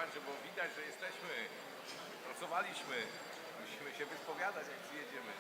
także, bo widać, że jesteśmy, pracowaliśmy, musimy się wyspowiadać, jak przyjedziemy.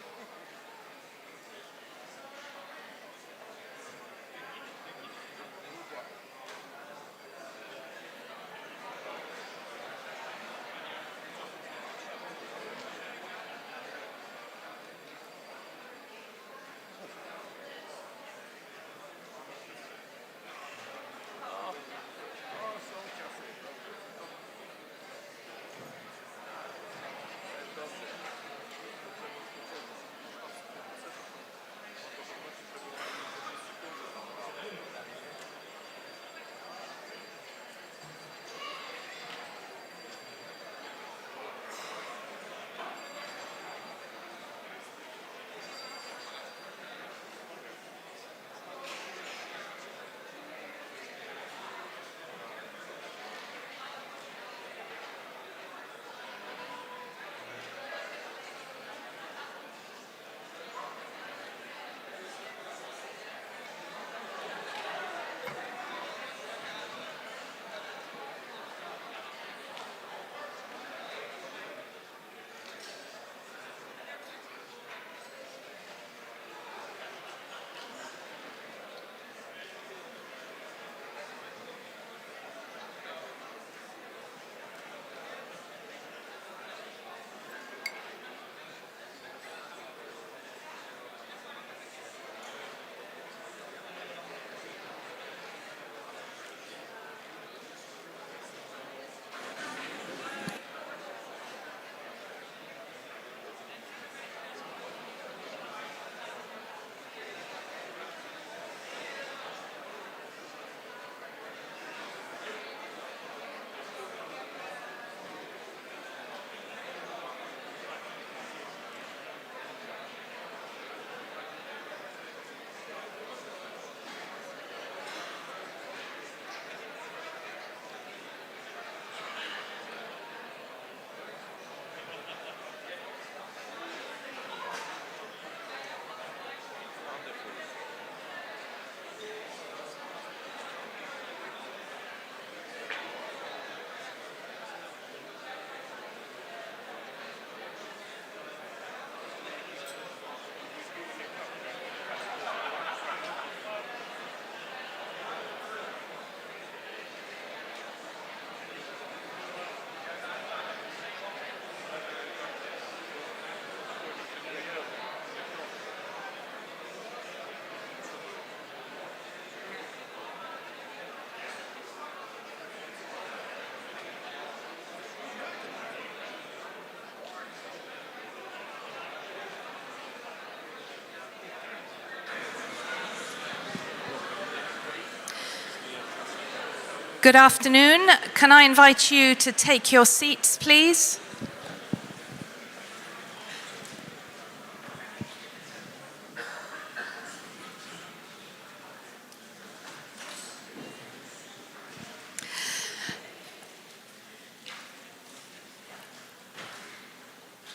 Good afternoon. Can I invite you to take your seats, please?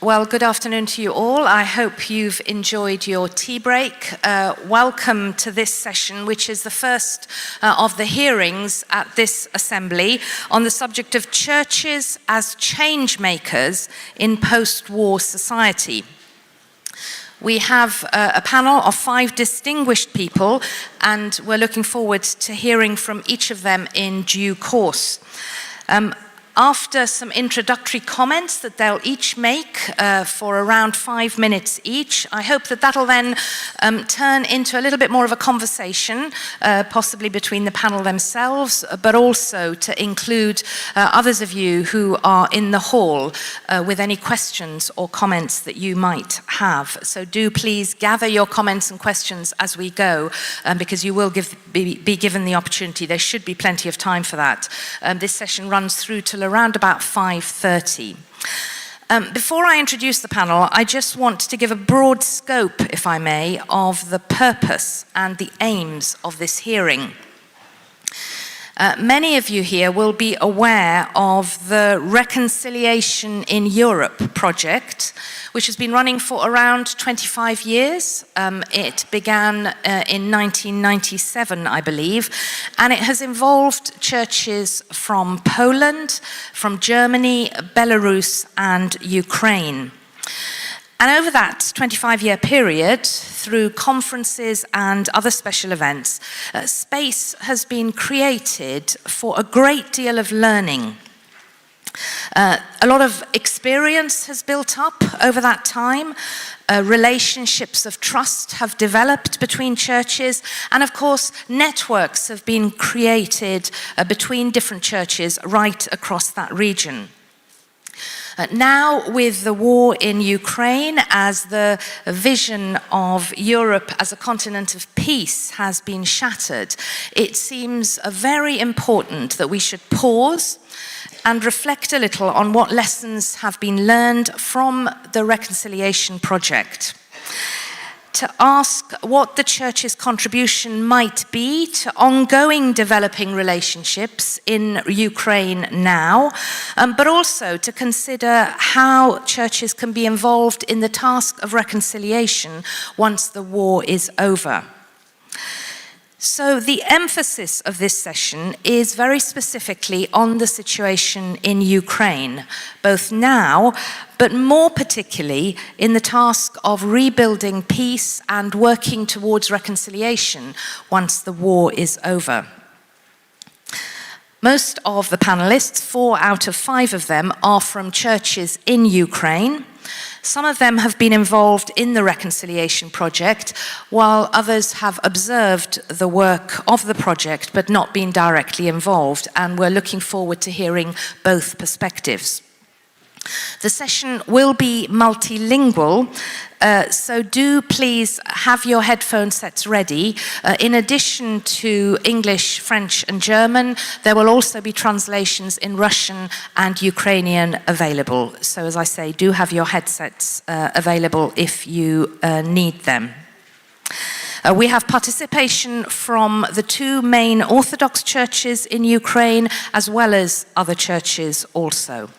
Well, good afternoon to you all. I hope you've enjoyed your tea break. Welcome to this session, which is the first of the hearings at this assembly on the subject of churches as change makers in post-war society. We have a panel of 5 distinguished people, and we're looking forward to hearing from each of them in due course. After some introductory comments that they'll each make for around 5 minutes each, I hope that that'll then turn into a little bit more of a conversation, possibly between the panel themselves, but also to include others of you who are in the hall with any questions or comments that you might have. So do please gather your comments and questions as we go, because you will be given the opportunity. There should be plenty of time for that. This session runs through till around about 5:30. Before I introduce the panel, I just want to give a broad scope, if I may, of the purpose and the aims of this hearing. Many of you here will be aware of the Reconciliation in Europe project, which has been running for around 25 years. It began in 1997, I believe, and it has involved churches from Poland, from Germany, Belarus, and Ukraine. And over that 25-year period, through conferences and other special events, space has been created for a great deal of learning. A lot of experience has built up over that time. Relationships of trust have developed between churches, and of course, networks have been created between different churches right across that region. Now, with the war in Ukraine, as the vision of Europe as a continent of peace has been shattered, it seems very important that we should pause and reflect a little on what lessons have been learned from the reconciliation project. To ask what the Church's contribution might be to ongoing developing relationships in Ukraine now, but also to consider how churches can be involved in the task of reconciliation once the war is over. So the emphasis of this session is very specifically on the situation in Ukraine, both now, but more particularly in the task of rebuilding peace and working towards reconciliation once the war is over. Most of the panelists, 4 out of 5 of them, are from churches in Ukraine. Some of them have been involved in the reconciliation project, while others have observed the work of the project but not been directly involved, and we're looking forward to hearing both perspectives. The session will be multilingual, so do please have your headphone sets ready. In addition to English, French and German, there will also be translations in Russian and Ukrainian available. So as I say, do have your headsets available if you need them. We have participation from the 2 main Orthodox churches in Ukraine, as well as other churches also.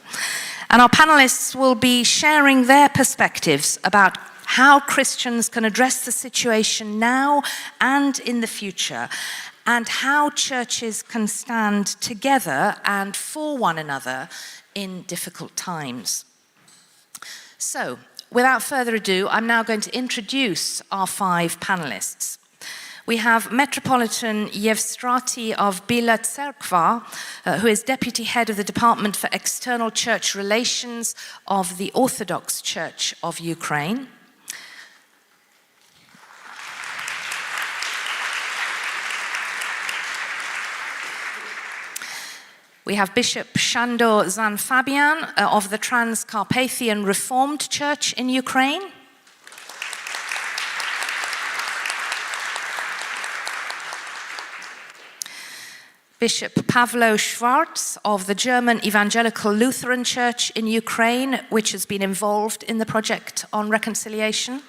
And our panelists will be sharing their perspectives about how Christians can address the situation now and in the future, and how churches can stand together and for one another in difficult times. So, without further ado, I'm now going to introduce our 5 panelists. We have Metropolitan Yevstrati of Bila Tserkva, who is Deputy Head of the Department for External Church Relations of the Orthodox Church of Ukraine. We have Bishop Shandor Zanfabian of the Transcarpathian Reformed Church in Ukraine. Bishop Pavlo Schwarz of the German Evangelical Lutheran Church in Ukraine, which has been involved in the project on reconciliation.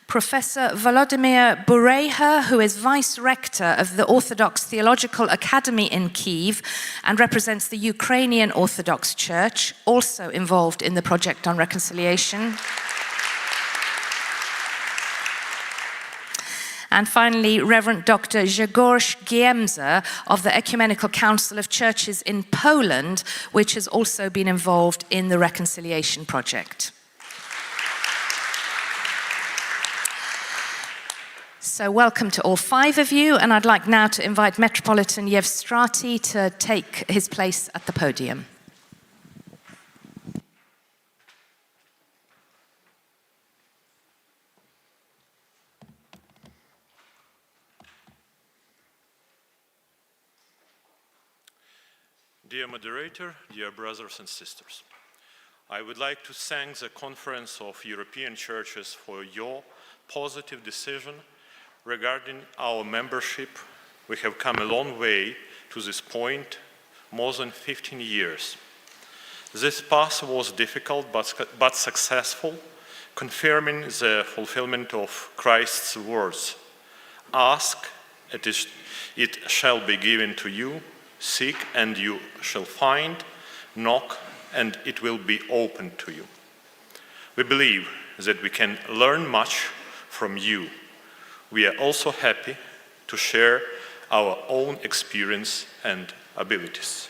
Professor Volodymyr Bureja, who is Vice Rector of the Orthodox Theological Academy in Kyiv and represents the Ukrainian Orthodox Church, also involved in the project on reconciliation. And finally, Reverend Dr. Grzegorz Giemza of the Ecumenical Council of Churches in Poland, which has also been involved in the reconciliation project. So welcome to all 5 of you, and I'd like now to invite Metropolitan Yevstrati to take his place at the podium. Dear moderator, dear brothers and sisters, I would like to thank the Conference of European Churches for your positive decision regarding our membership. We have come a long way to this point, more than 15 years. This path was difficult but successful, confirming the fulfillment of Christ's words. Ask, it shall be given to you. Seek, and you shall find. Knock, and it will be opened to you. We believe that we can learn much from you. We are also happy to share our own experience and abilities.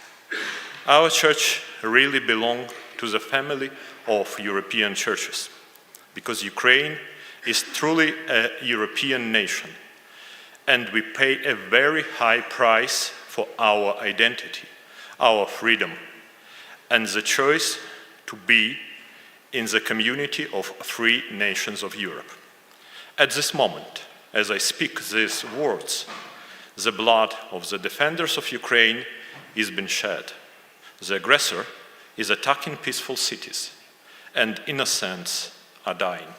Our church really belongs to the family of European churches, because Ukraine is truly a European nation, and we pay a very high price for our identity, our freedom, and the choice to be in the community of 3 nations of Europe. At this moment, as I speak these words, the blood of the defenders of Ukraine is being shed. The aggressor is attacking peaceful cities, and innocents are dying.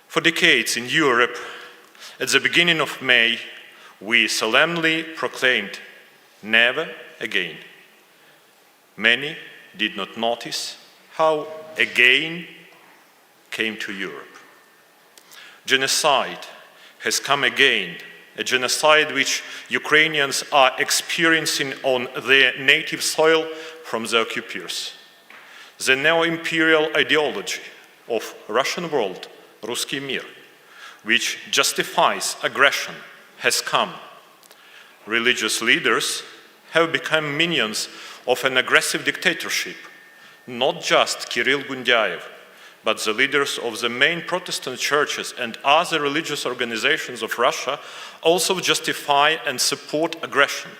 For decades in Europe, at the beginning of May, we solemnly proclaimed, "Never again." Many did not notice how again came to Europe. Genocide has come again, a genocide which Ukrainians are experiencing on their native soil from the occupiers. The neo-imperial ideology of Russian world, Ruski Mir, which justifies aggression, has come. Religious leaders have become minions of an aggressive dictatorship. Not just Kirill Gundyaev, but the leaders of the main Protestant churches and other religious organizations of Russia also justify and support aggression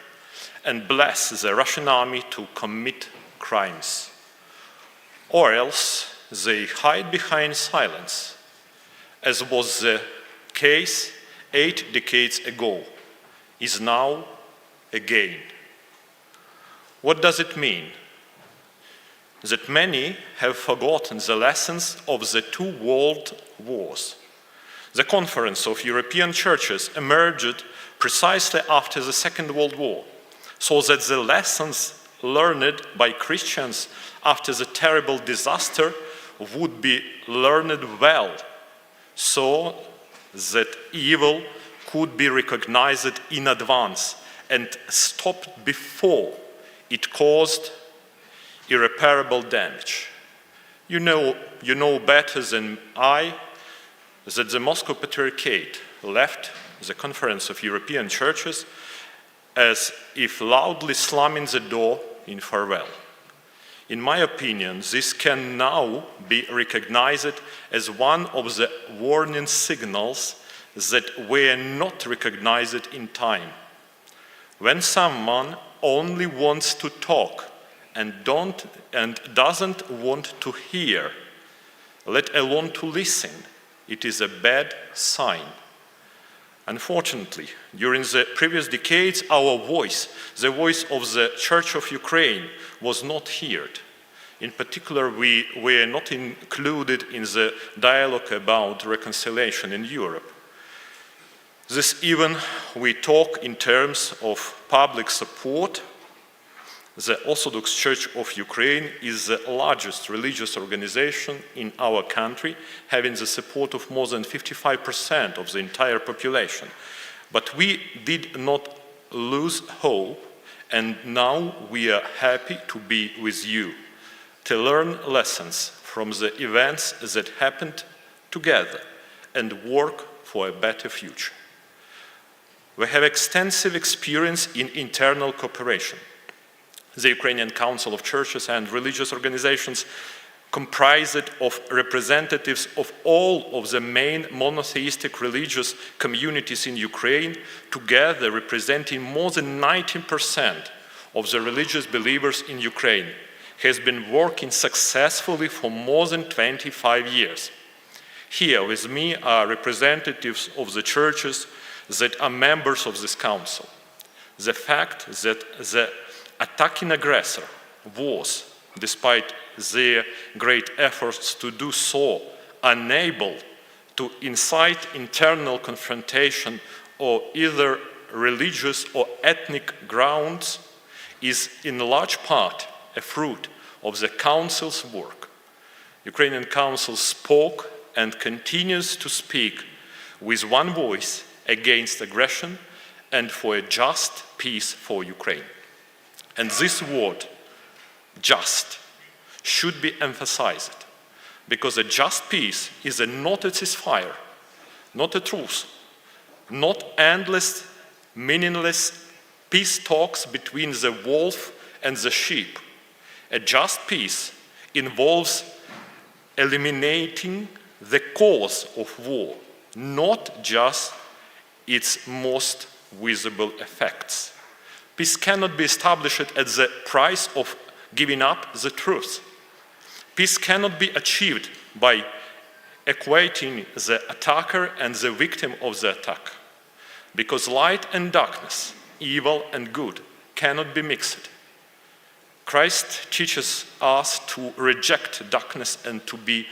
and bless the Russian army to commit crimes. Or else they hide behind silence, as was the case 8 decades ago, is now again. What does it mean? That many have forgotten the lessons of the 2 world wars. The Conference of European Churches emerged precisely after the Second World War, so that the lessons learned by Christians after the terrible disaster would be learned well, so that evil could be recognized in advance and stopped before it caused irreparable damage. You know better than I that the Moscow Patriarchate left the Conference of European Churches as if loudly slamming the door in farewell. In my opinion, this can now be recognized as one of the warning signals that were not recognized in time. When someone only wants to talk and doesn't want to hear, let alone to listen, it is a bad sign. Unfortunately, during the previous decades, our voice, the voice of the Church of Ukraine, was not heard. In particular, we were not included in the dialogue about reconciliation in Europe. This even we talk in terms of public support. The Orthodox Church of Ukraine is the largest religious organization in our country, having the support of more than 55% of the entire population. But we did not lose hope, and now we are happy to be with you, to learn lessons from the events that happened together and work for a better future. We have extensive experience in internal cooperation. The Ukrainian Council of Churches and Religious Organizations comprised of representatives of all of the main monotheistic religious communities in Ukraine, together representing more than 19% of the religious believers in Ukraine, has been working successfully for more than 25 years. Here with me are representatives of the churches that are members of this council. The fact that the attacking aggressor was, despite their great efforts to do so, unable to incite internal confrontation or either religious or ethnic grounds, is in large part a fruit of the Council's work. Ukrainian Council spoke and continues to speak with one voice against aggression and for a just peace for Ukraine. And this word, just, should be emphasized, because a just peace is not a ceasefire, not a truce, not endless, meaningless peace talks between the wolf and the sheep. A just peace involves eliminating the cause of war, not just its most visible effects. Peace cannot be established at the price of giving up the truth. Peace cannot be achieved by equating the attacker and the victim of the attack, because light and darkness, evil and good, cannot be mixed. Christ teaches us to reject darkness and to be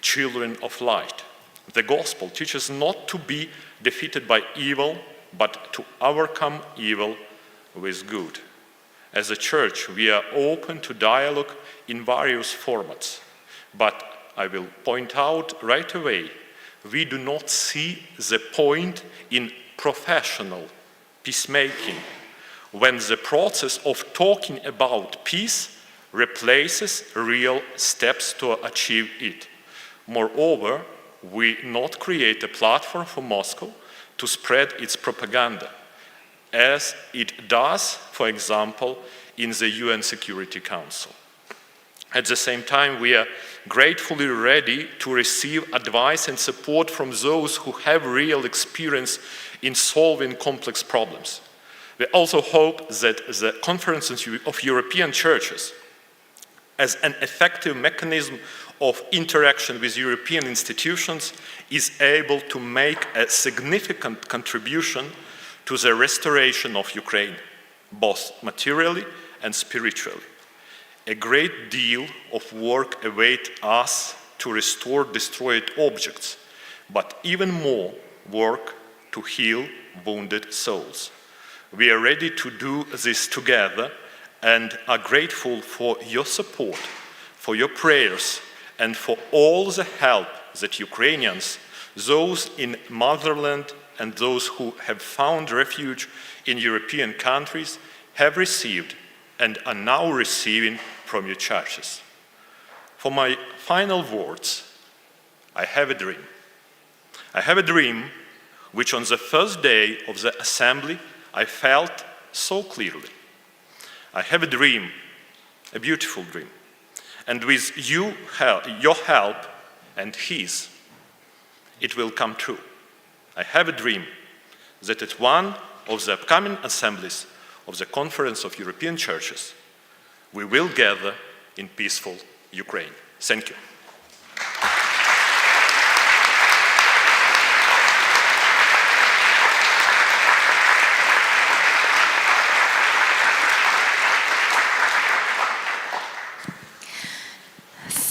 children of light. The gospel teaches not to be defeated by evil, but to overcome evil with good. As a church, we are open to dialogue in various formats, but I will point out right away, we do not see the point in professional peacemaking when the process of talking about peace replaces real steps to achieve it. Moreover, we not create a platform for Moscow to spread its propaganda, as it does, for example, in the UN Security Council. At the same time, we are gratefully ready to receive advice and support from those who have real experience in solving complex problems. We also hope that the Conference of European Churches, as an effective mechanism of interaction with European institutions, is able to make a significant contribution to the restoration of Ukraine, both materially and spiritually. A great deal of work awaits us to restore destroyed objects, but even more work to heal wounded souls. We are ready to do this together and are grateful for your support, for your prayers, and for all the help that Ukrainians, those in motherland and those who have found refuge in European countries, have received and are now receiving from your churches. For my final words, I have a dream. I have a dream which on the first day of the assembly I felt so clearly. I have a dream, a beautiful dream, and with your help and his, it will come true. I have a dream that at one of the upcoming assemblies of the Conference of European Churches, we will gather in peaceful Ukraine. Thank you.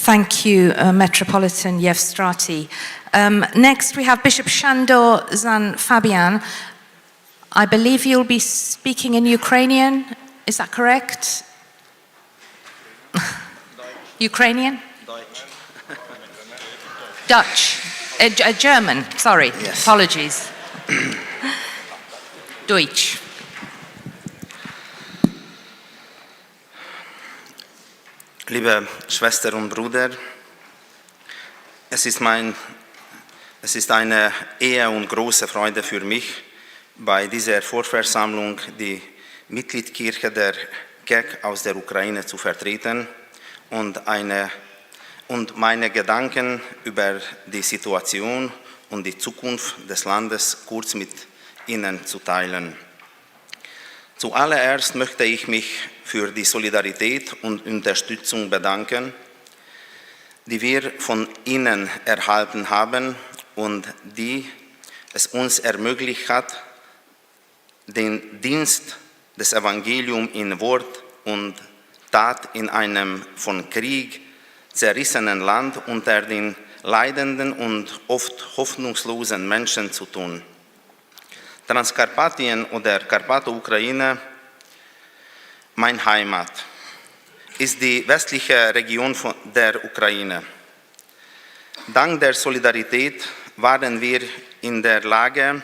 Thank you, Metropolitan Yevstrati. Next, we have Bishop Shandor Zan Fabian. I believe you'll be speaking in Ukrainian. Is that correct? Ukrainian? Dutch. German, sorry. Yes. Apologies. Deutsch. Liebe Schwester und Bruder, es ist eine Ehre und große Freude für mich, bei dieser Vorversammlung die Mitgliedskirche der KEK aus der Ukraine zu vertreten und meine Gedanken über die Situation und die Zukunft des Landes kurz mit Ihnen zu teilen. Zuallererst möchte ich mich für die Solidarität und Unterstützung bedanken, die wir von Ihnen erhalten haben und die es uns ermöglicht hat, den Dienst des Evangeliums in Wort und Tat in einem von Krieg zerrissenen Land unter den leidenden und oft hoffnungslosen Menschen zu tun. Transkarpatien oder Karpato-Ukraine, meine Heimat, ist die westliche Region der Ukraine. Dank der Solidarität waren wir in der Lage,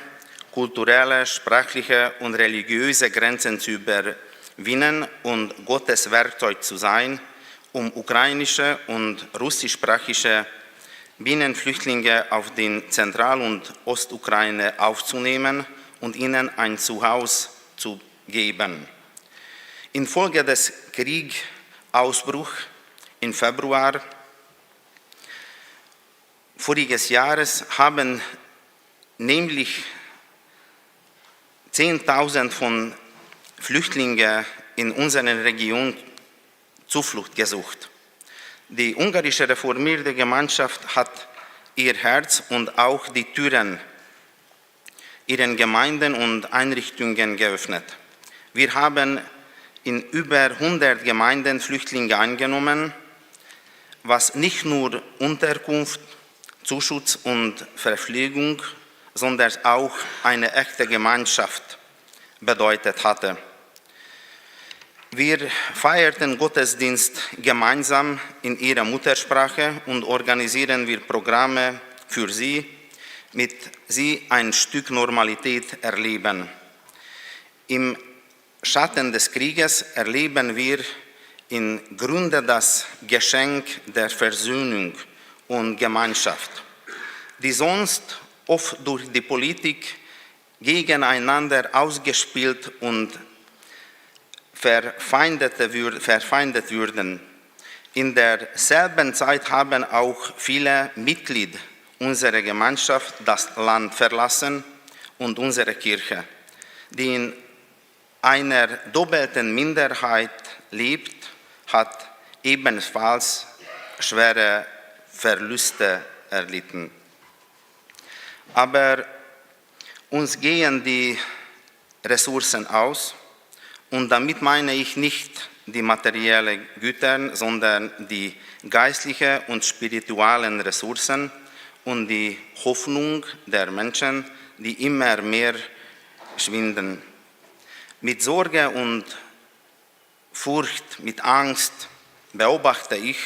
kulturelle, sprachliche und religiöse Grenzen zu überwinden und Gottes Werkzeug zu sein, um ukrainische und russischsprachige Binnenflüchtlinge auf den Zentral- und Ostukraine aufzunehmen und ihnen ein Zuhause zu geben. Infolge des Kriegsausbruchs im Februar voriges Jahres haben nämlich 10.000 von Flüchtlingen in unserer Region Zuflucht gesucht. Die ungarische reformierte Gemeinschaft hat ihr Herz und auch die Türen ihren Gemeinden und Einrichtungen geöffnet. Wir haben in über 100 Gemeinden Flüchtlinge angenommen, was nicht nur Unterkunft, Zuschutz und Verpflegung, sondern auch eine echte Gemeinschaft bedeutet hatte. Wir feierten Gottesdienst gemeinsam in ihrer Muttersprache und organisieren wir Programme für sie, mit sie ein Stück Normalität erleben. Im Schatten des Krieges erleben wir im Grunde das Geschenk der Versöhnung und Gemeinschaft, die sonst oft durch die Politik gegeneinander ausgespielt und verfeindet würden. In derselben Zeit haben auch viele Mitglieder unserer Gemeinschaft das Land verlassen und unsere Kirche, die in einer doppelten Minderheit lebt, hat ebenfalls schwere Verluste erlitten. Aber uns gehen die Ressourcen aus, und damit meine ich nicht die materiellen Güter, sondern die geistlichen und spirituellen Ressourcen und die Hoffnung der Menschen, die immer mehr schwinden. Mit Sorge und Furcht, mit Angst beobachte ich,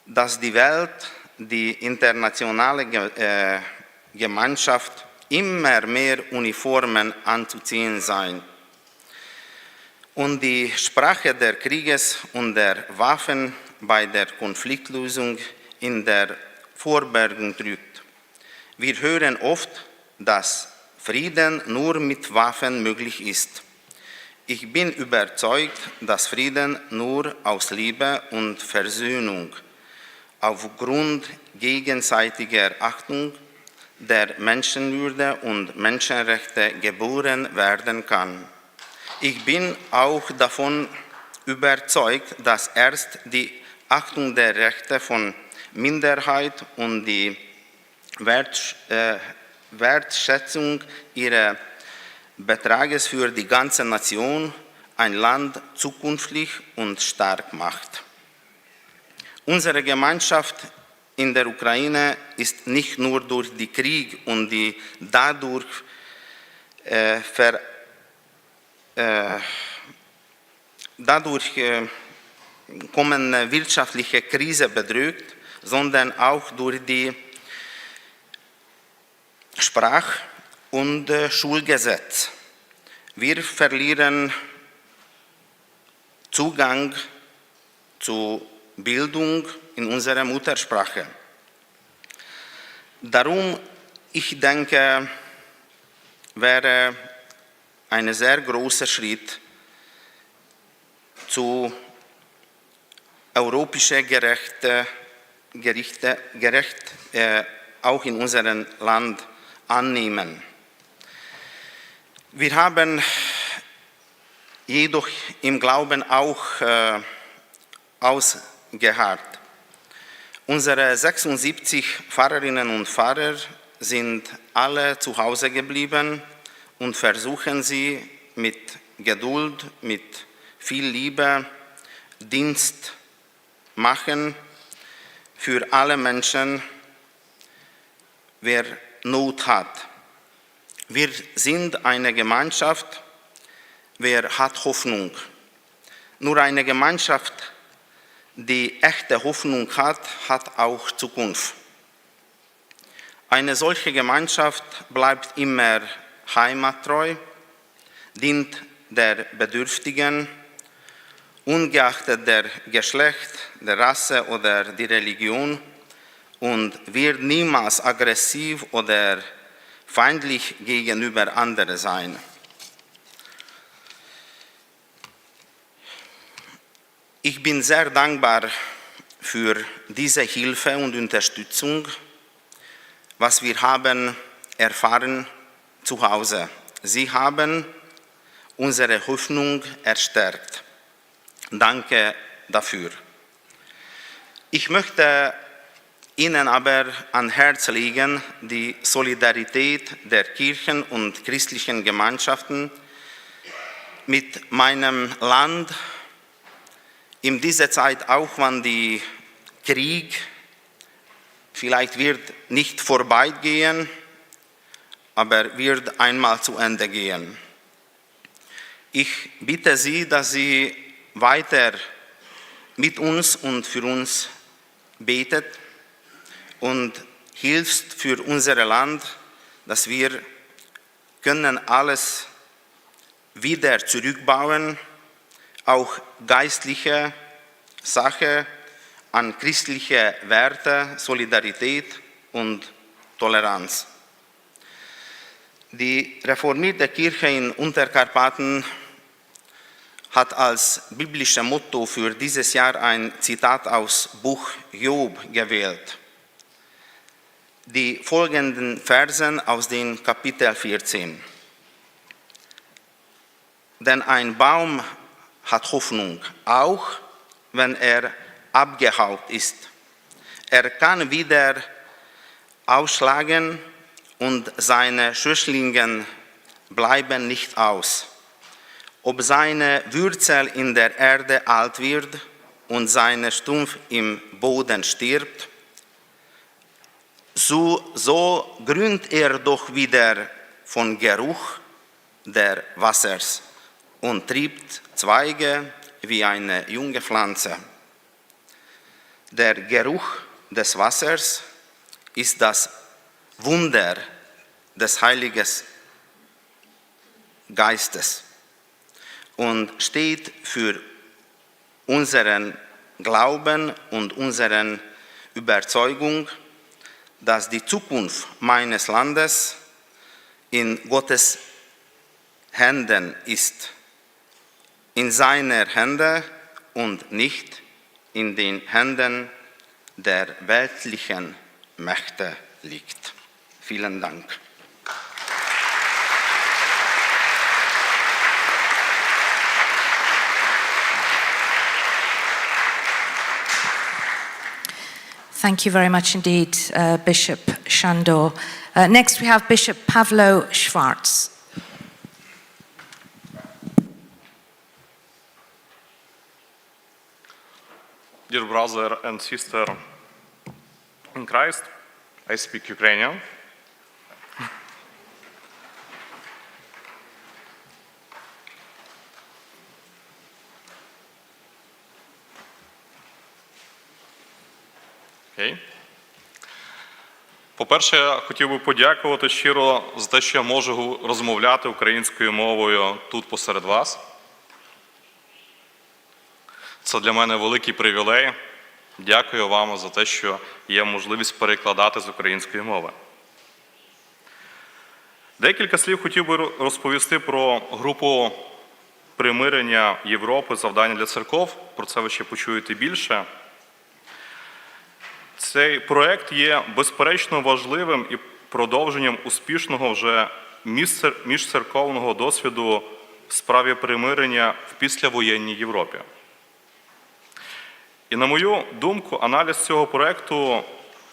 dass die Welt, die internationale Gemeinschaft immer mehr Uniformen anzuziehen sein und die Sprache des Krieges und der Waffen bei der Konfliktlösung in der Vorbergung drückt. Wir hören oft, dass Frieden nur mit Waffen möglich ist. Ich bin überzeugt, dass Frieden nur aus Liebe und Versöhnung aufgrund gegenseitiger Achtung der Menschenwürde und Menschenrechte geboren werden kann. Ich bin auch davon überzeugt, dass erst die Achtung der Rechte von Minderheit und die Wertschätzung ihres Betrages für die ganze Nation ein Land zukünftig und stark macht. Unsere Gemeinschaft in der Ukraine ist nicht nur durch den Krieg und die dadurch kommende wirtschaftliche Krise bedrückt, sondern auch durch die Sprach- und Schulgesetz. Wir verlieren Zugang zu Bildung in unserer Muttersprache. Darum, ich denke, wäre ein sehr großer Schritt zu europäischer Gerecht auch in unserem Land annehmen. Wir haben jedoch im Glauben auch ausgeharrt. Unsere 76 Pfarrerinnen und Pfarrer sind alle zu Hause geblieben und versuchen sie mit Geduld, mit viel Liebe Dienst machen für alle Menschen, wer Not hat. Wir sind eine Gemeinschaft, wer hat Hoffnung. Nur eine Gemeinschaft, die echte Hoffnung hat, hat auch Zukunft. Eine solche Gemeinschaft bleibt immer heimattreu, dient der Bedürftigen, ungeachtet der Geschlecht, der Rasse oder die Religion und wird niemals aggressiv oder feindlich gegenüber anderen sein. Ich bin sehr dankbar für diese Hilfe und Unterstützung, was wir haben erfahren zu Hause. Sie haben unsere Hoffnung erstärkt. Danke dafür. Ich möchte Ihnen aber ans Herz legen, die Solidarität der Kirchen und christlichen Gemeinschaften mit meinem Land in dieser Zeit, auch wenn der Krieg vielleicht wird nicht vorbeigehen, aber wird einmal zu Ende gehen. Ich bitte Sie, dass Sie weiter mit uns und für uns betet und hilfst für unser Land, dass wir können alles wieder zurückbauen, auch geistliche Sache an christliche Werte, Solidarität und Toleranz. Die reformierte Kirche in Unterkarpaten hat als biblisches Motto für dieses Jahr ein Zitat aus Buch Job gewählt. Die folgenden Versen aus dem Kapitel 14. Denn ein Baum hat Hoffnung, auch wenn er abgehaucht ist. Er kann wieder ausschlagen und seine Schößlinge bleiben nicht aus. Ob seine Wurzel in der Erde alt wird und seine Stumpf im Boden stirbt, so grünt er doch wieder von Geruch der Wassers und triebt Zweige wie eine junge Pflanze. Der Geruch des Wassers ist das Wunder des Heiligen Geistes und steht für unseren Glauben und unsere Überzeugung, dass die Zukunft meines Landes in Gottes Händen ist, in seiner Hände und nicht in den Händen der weltlichen Mächte liegt. Vielen Dank. Thank you very much indeed, Bishop Shandor. Next we have Bishop Pavlo Schwarz. Dear brother and sister in Christ, I speak Ukrainian. Okay. По-перше, я хотів би подякувати щиро за те, що я можу розмовляти українською мовою тут посеред вас. Це для мене великий привілей. Дякую вам за те, що є можливість перекладати з української мови. Декілька слів хотів би розповісти про групу примирення Європи, завдання для церков. Про це ви ще почуєте більше. Цей проєкт є безперечно важливим і продовженням успішного вже міжцерковного досвіду в справі примирення в післявоєнній Європі. І, на мою думку, аналіз цього проєкту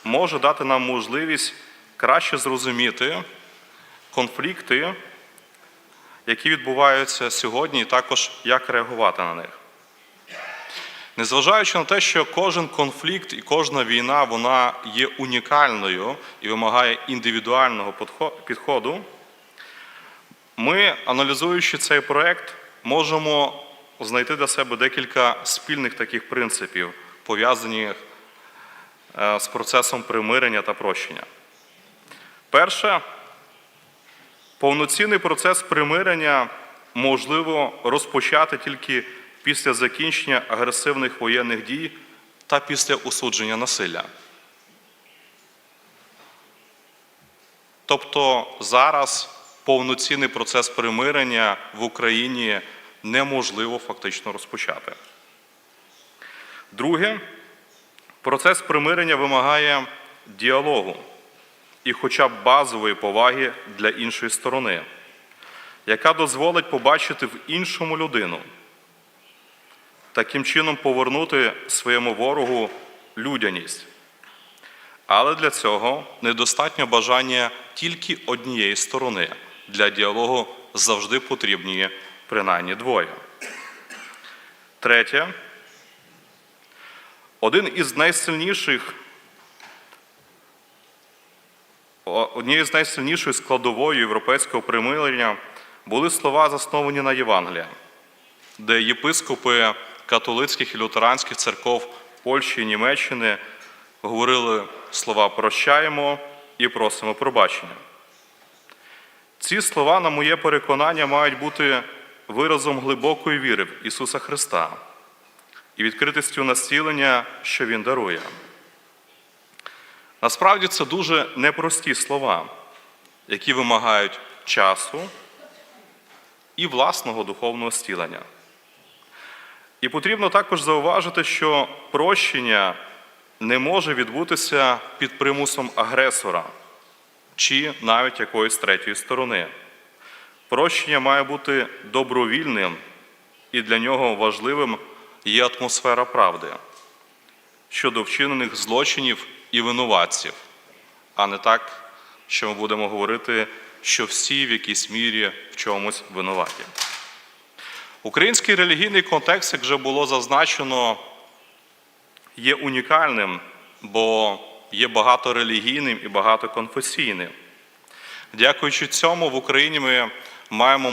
може дати нам можливість краще зрозуміти конфлікти, які відбуваються сьогодні, і також як реагувати на них. Незважаючи на те, що кожен конфлікт і кожна війна, вона є унікальною і вимагає індивідуального підходу, ми, аналізуючи цей проєкт, можемо знайти для себе декілька спільних таких принципів, пов'язаних з процесом примирення та прощення. Перше, повноцінний процес примирення можливо розпочати тільки після закінчення агресивних воєнних дій та після осудження насилля. Тобто зараз повноцінний процес примирення в Україні неможливо фактично розпочати. Друге, процес примирення вимагає діалогу і хоча б базової поваги для іншої сторони, яка дозволить побачити в іншому людину, таким чином повернути своєму ворогу людяність. Але для цього недостатньо бажання тільки однієї сторони. Для діалогу завжди потрібні принаймні двоє. Третє. Однією з найсильніших складовою європейського примирення були слова, засновані на Євангелії, де єпископи католицьких і лютеранських церков Польщі і Німеччини говорили слова «прощаємо» і «просимо пробачення». Ці слова, на моє переконання, мають бути виразом глибокої віри в Ісуса Христа і відкритістю на зцілення, що Він дарує. Насправді це дуже непрості слова, які вимагають часу і власного духовного зцілення. І потрібно також зауважити, що прощення не може відбутися під примусом агресора чи навіть якоїсь третьої сторони. Прощення має бути добровільним, і для нього важливим є атмосфера правди щодо вчинених злочинів і винуватців, а не так, що ми будемо говорити, що всі в якійсь мірі в чомусь винуваті. Український релігійний контекст, як вже було зазначено, є унікальним, бо є багаторелігійним і багатоконфесійним. Дякуючи цьому, в Україні ми мали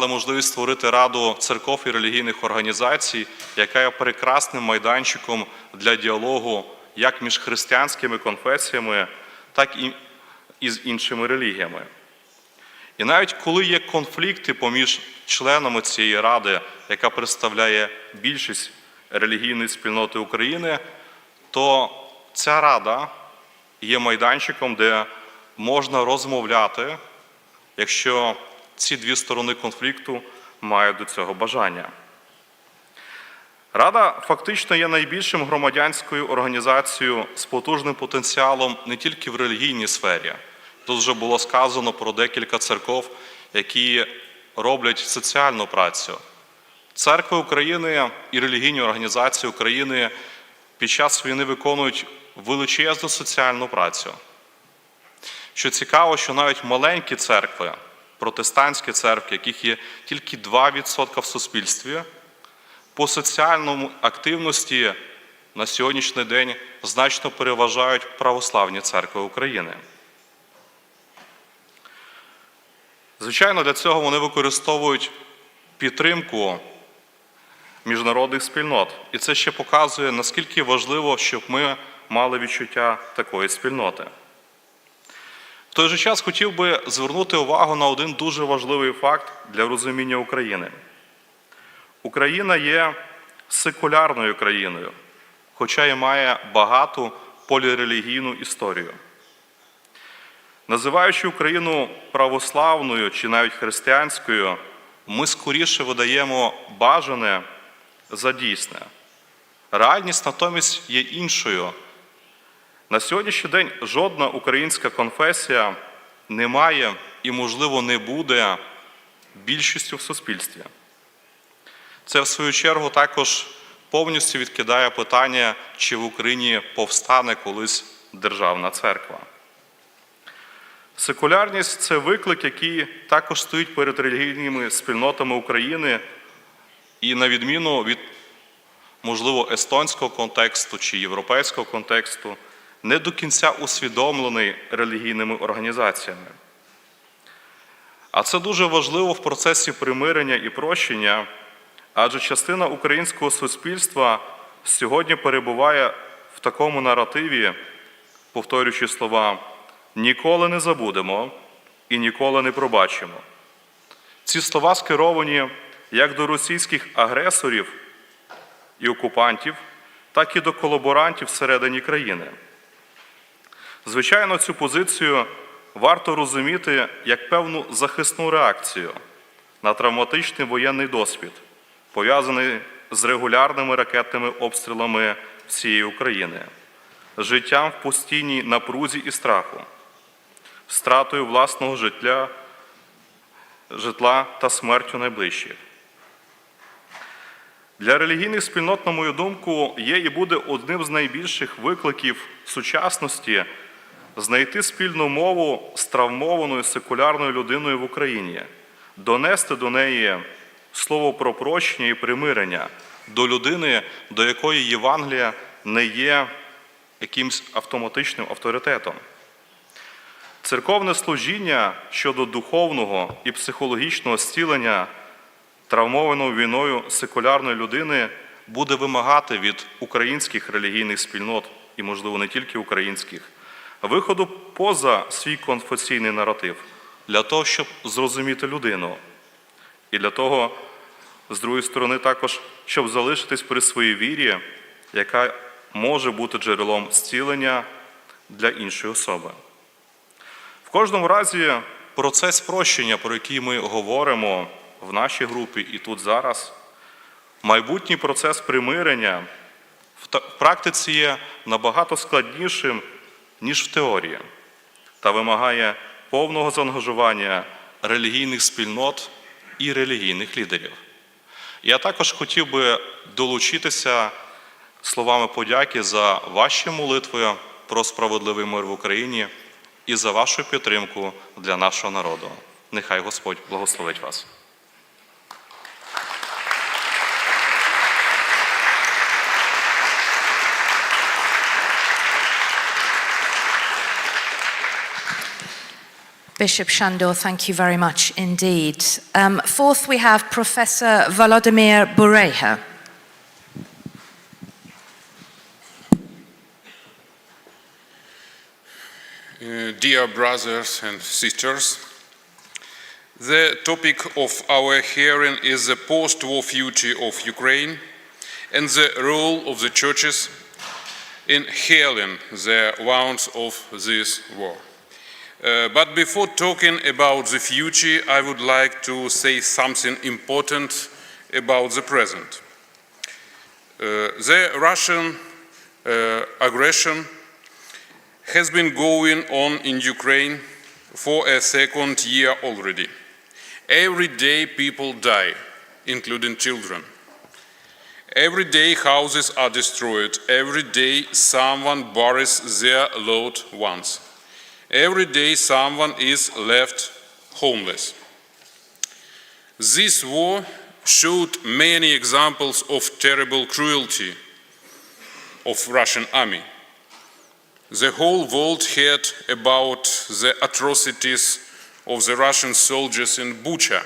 можливість створити Раду церков і релігійних організацій, яка є прекрасним майданчиком для діалогу як між християнськими конфесіями, так і з іншими релігіями. І навіть коли є конфлікти поміж членами цієї ради, яка представляє більшість релігійної спільноти України, то ця рада є майданчиком, де можна розмовляти, якщо ці дві сторони конфлікту мають до цього бажання. Рада фактично є найбільшим громадянською організацією з потужним потенціалом не тільки в релігійній сфері. Тут вже було сказано про декілька церков, які роблять соціальну працю. Церкви України і релігійні організації України під час війни виконують величезну соціальну працю. Що цікаво, що навіть маленькі церкви, протестантські церкви, яких є тільки 2% в суспільстві, по соціальному активності на сьогоднішній день значно переважають православні церкви України. Звичайно, для цього вони використовують підтримку міжнародних спільнот. І це ще показує, наскільки важливо, щоб ми мали відчуття такої спільноти. В той же час хотів би звернути увагу на один дуже важливий факт для розуміння України. Україна є секулярною країною, хоча і має багату полірелігійну історію. Називаючи Україну православною чи навіть християнською, ми скоріше видаємо бажане за дійсне. Реальність натомість є іншою. На сьогоднішній день жодна українська конфесія не має і, можливо, не буде більшістю в суспільстві. Це, в свою чергу, також повністю відкидає питання, чи в Україні повстане колись державна церква. Секулярність – це виклик, який також стоїть перед релігійними спільнотами України і на відміну від, можливо, естонського контексту чи європейського контексту, не до кінця усвідомлений релігійними організаціями. А це дуже важливо в процесі примирення і прощення, адже частина українського суспільства сьогодні перебуває в такому наративі, повторюючи слова «ніколи не забудемо і ніколи не пробачимо». Ці слова скеровані як до російських агресорів і окупантів, так і до колаборантів всередині країни. Звичайно, цю позицію варто розуміти як певну захисну реакцію на травматичний воєнний досвід, пов'язаний з регулярними ракетними обстрілами всієї України, життям в постійній напрузі і страху, стратою власного житла та смертю найближчих. Для релігійних спільнот, на мою думку, є і буде одним з найбільших викликів сучасності знайти спільну мову з травмованою секулярною людиною в Україні, донести до неї слово про прощення і примирення, до людини, до якої Євангелія не є якимсь автоматичним авторитетом. Церковне служіння щодо духовного і психологічного зцілення травмованої війною секулярної людини буде вимагати від українських релігійних спільнот, і, можливо, не тільки українських, виходу поза свій конфесійний наратив, для того, щоб зрозуміти людину. І для того, з другої сторони, також, щоб залишитись при своїй вірі, яка може бути джерелом зцілення для іншої особи. В кожному разі, процес прощення, про який ми говоримо в нашій групі і тут зараз, майбутній процес примирення в практиці є набагато складнішим, ніж в теорії, та вимагає повного заангажування релігійних спільнот і релігійних лідерів. Я також хотів би долучитися словами подяки за ваші молитви про справедливий мир в Україні і за вашу підтримку для нашого народу. Нехай Господь благословить вас. Bishop Shandor, thank you very much indeed. Fourth, we have Professor Volodymyr Bureja. Dear brothers and sisters, the topic of our hearing is the post-war future of Ukraine and the role of the churches in healing the wounds of this war. But before talking about the future, I would like to say something important about the present. The Russian aggression has been going on in Ukraine for a second year already. Every day people die, including children. Every day houses are destroyed. Every day someone buries their loved ones. Every day someone is left homeless. This war showed many examples of terrible cruelty of Russian army. The whole world heard about the atrocities of the Russian soldiers in Bucha,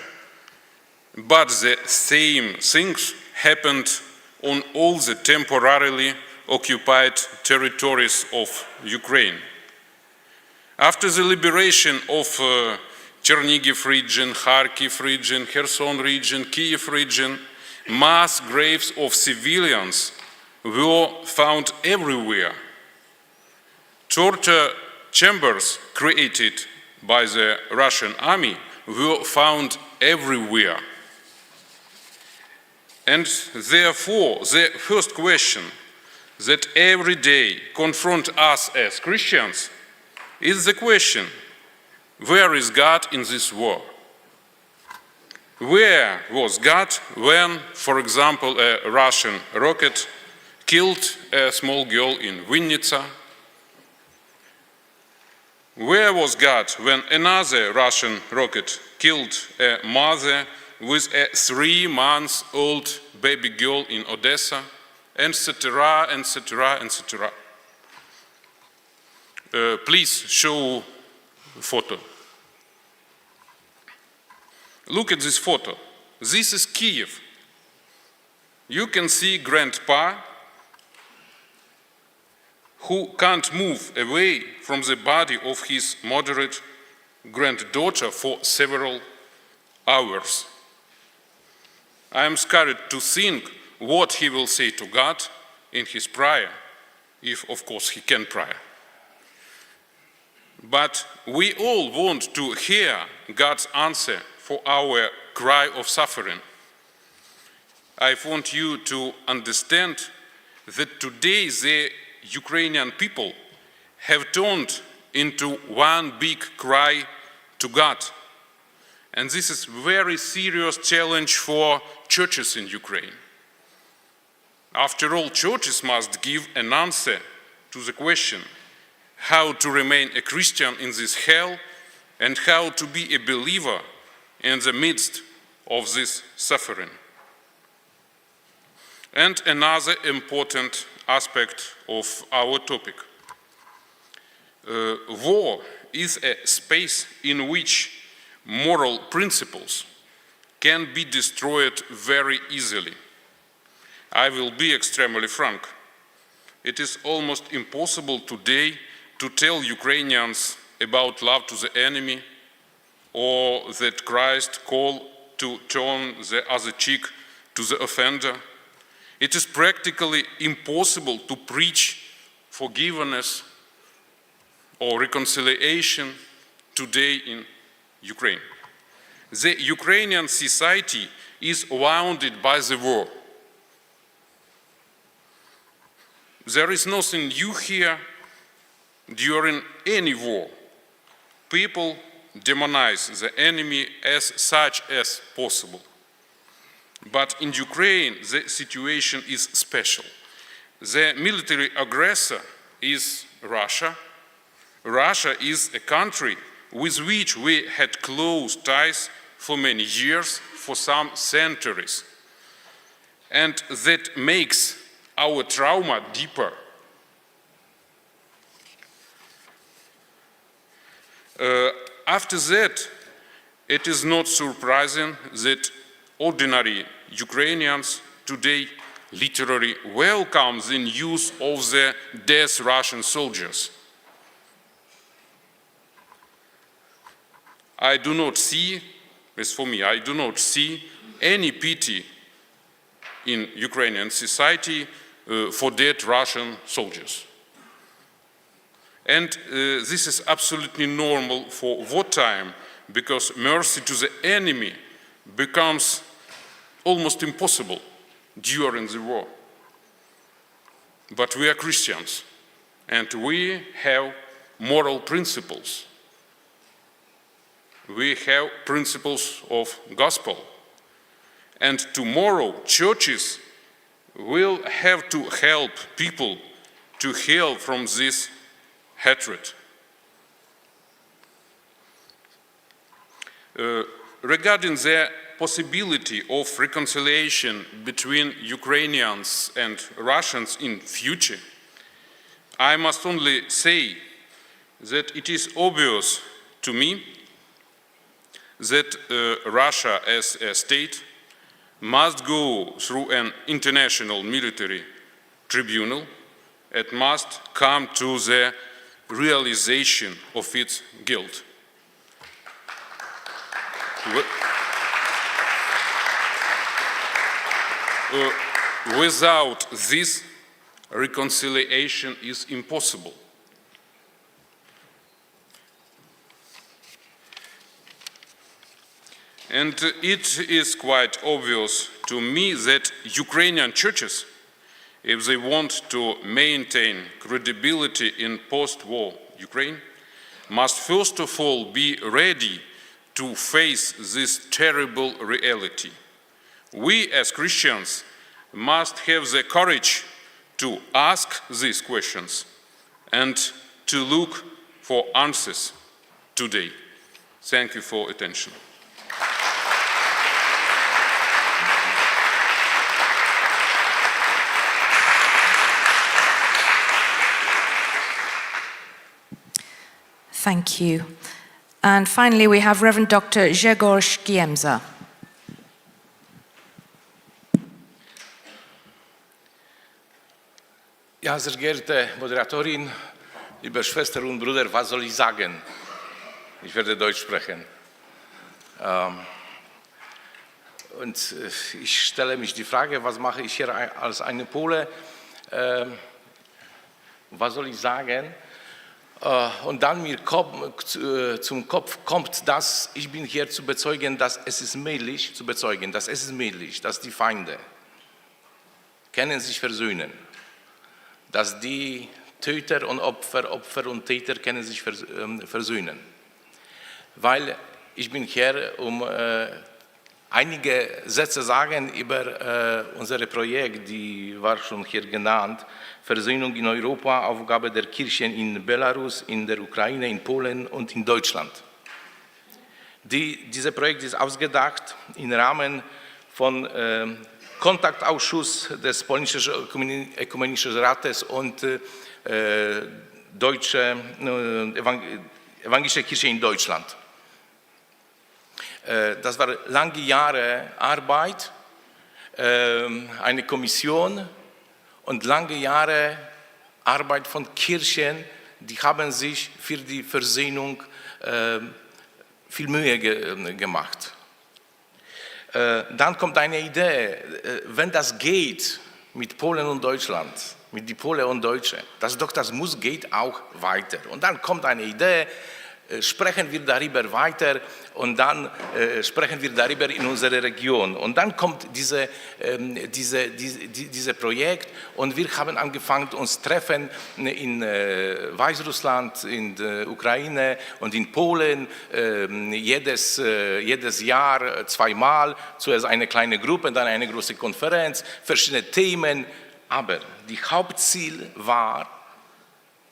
but the same things happened on all the temporarily occupied territories of Ukraine. After the liberation of Chernigiv region, Kharkiv region, Kherson region, Kiev region, mass graves of civilians were found everywhere. Torture chambers created by the Russian army were found everywhere. And therefore, the first question that every day confronts us as Christians is the question, where is God in this war? Where was God when, for example, a Russian rocket killed a small girl in Vinnytsia? Where was God when another Russian rocket killed a mother with a 3-month-old baby girl in Odessa, etc., etc., etc.? Please show photo. Look at this photo. This is Kiev. You can see Grandpa who can't move away from the body of his moderate granddaughter for several hours. I am scared to think what he will say to God in his prayer, if of course he can pray. But we all want to hear God's answer for our cry of suffering. I want you to understand that today the Ukrainian people have turned into one big cry to God. And this is a very serious challenge for churches in Ukraine. After all, churches must give an answer to the question how to remain a Christian in this hell and how to be a believer in the midst of this suffering. And another important aspect of our topic. War is a space in which moral principles can be destroyed very easily. I will be extremely frank. It is almost impossible today to tell Ukrainians about love to the enemy or that Christ called to turn the other cheek to the offender. It is practically impossible to preach forgiveness or reconciliation today in Ukraine. The Ukrainian society is wounded by the war. There is nothing new here. During any war, people demonize the enemy as such as possible. But in Ukraine, the situation is special. The military aggressor is Russia. Russia is a country with which we had close ties for many years, for some centuries. And that makes our trauma deeper. After that, it is not surprising that ordinary Ukrainians today literally welcome the news of the dead Russian soldiers. I do not see, as for me, I do not see any pity in Ukrainian society for dead Russian soldiers. And this is absolutely normal for wartime, because mercy to the enemy becomes almost impossible during the war. But we are Christians, and we have moral principles. We have principles of gospel. And tomorrow, churches will have to help people to heal from this hatred. Regarding the possibility of reconciliation between Ukrainians and Russians in future, I must only say that it is obvious to me that Russia as a state must go through an international military tribunal and must come to the realization of its guilt. Without this, reconciliation is impossible. And it is quite obvious to me that Ukrainian churches, if they want to maintain credibility in post-war Ukraine, must first of all be ready to face this terrible reality. We as Christians must have the courage to ask these questions and to look for answers today. Thank you for attention. Thank you. And finally, we have Reverend Dr. Grzegorz Giemza. Ja, sehr geehrte Moderatorin, liebe Schwestern und Brüder, was soll ich sagen? Ich werde Deutsch sprechen. Und ich stelle mich die Frage, was mache ich hier als eine Pole? Was soll ich sagen? Und dann mir zum Kopf kommt, dass ich bin hier zu bezeugen, dass es ist möglich, dass die Feinde können sich versöhnen, dass die Täter und Opfer, Opfer und Täter können sich versöhnen. Weil ich bin hier, um einige Sätze sagen über unser Projekt, die war schon hier genannt, Versöhnung in Europa, Aufgabe der Kirchen in Belarus, in der Ukraine, in Polen und in Deutschland. Dieses Projekt ist ausgedacht im Rahmen von Kontaktausschuss des Polnischen Ökumenischen Rates und Deutsche Evangelische Kirche in Deutschland. Das war lange Jahre Arbeit, eine Kommission und lange Jahre Arbeit von Kirchen, die haben sich für die Versöhnung viel Mühe gemacht. Dann kommt eine Idee, wenn das geht mit Polen und Deutschland, mit die Polen und Deutschen, das muss geht auch weiter. Und dann kommt eine Idee, sprechen wir darüber weiter und dann sprechen wir darüber in unserer Region. Und dann kommt dieses Projekt und wir haben angefangen, uns treffen in Weißrussland, in der Ukraine und in Polen, jedes Jahr zweimal, zuerst eine kleine Gruppe, dann eine große Konferenz, verschiedene Themen. Aber die Hauptziel war,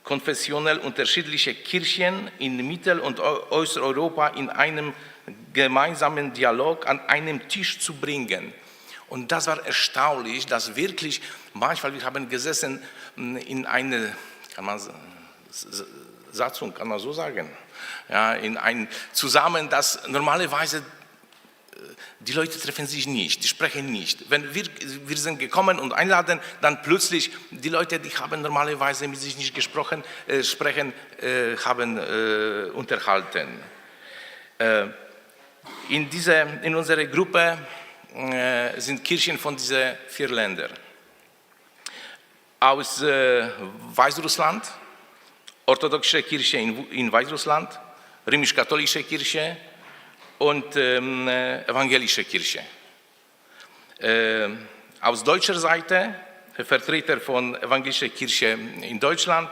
konfessionell unterschiedliche Kirchen in Mittel- und Osteuropa in einem gemeinsamen Dialog an einem Tisch zu bringen. Und das war erstaunlich, dass wirklich manchmal, wir haben gesessen in eine, Satzung, kann man so sagen, ja, in ein zusammen, das normalerweise die Leute treffen sich nicht, die sprechen nicht. Wenn wir sind gekommen und einladen, dann plötzlich die Leute, die haben normalerweise mit sich nicht gesprochen, haben unterhalten. In unserer Gruppe sind Kirchen von diesen 4 Ländern. Aus Weißrussland, orthodoxe Kirche in Weißrussland, römisch-katholische Kirche und evangelische Kirche. Aus deutscher Seite Vertreter von evangelischer Kirche in Deutschland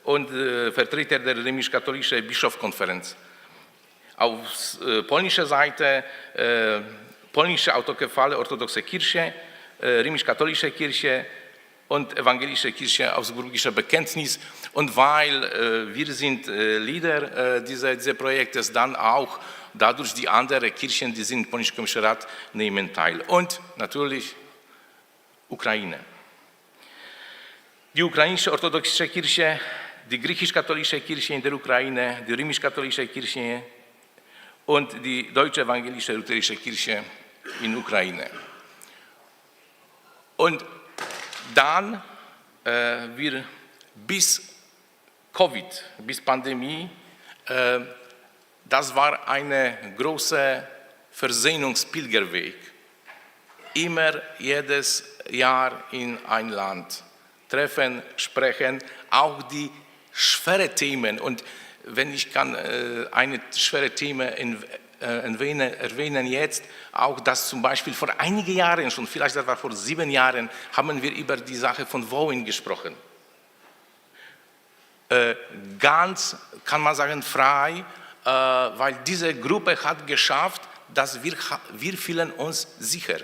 und Vertreter der römisch-katholischen Bischofskonferenz. Aus polnischer Seite polnische autokephale orthodoxe Kirche, römisch-katholische Kirche und evangelische Kirche Augsburgischer Bekenntnis. Und weil wir sind Leader dieses Projektes, dann auch dadurch die anderen Kirchen, die sind im Polnischen Ökumenischen Rat, nehmen teil. Und natürlich Ukraine. Die ukrainische orthodoxe Kirche, die griechisch-katholische Kirche in der Ukraine, die römisch-katholische Kirche und die deutsche evangelische lutherische Kirche in der Ukraine. Und dann wir bis Covid, bis Pandemie, das war ein großer Versöhnungspilgerweg. Immer jedes Jahr in ein Land treffen, sprechen, auch die schweren Themen. Und wenn ich kann eine schwere Thema erwähnen jetzt, auch das zum Beispiel vor einigen Jahren schon, vielleicht das war vor 7 Jahren, haben wir über die Sache von Wohin gesprochen. Ganz, kann man sagen, frei, weil diese Gruppe hat geschafft, dass wir fühlen uns sicher.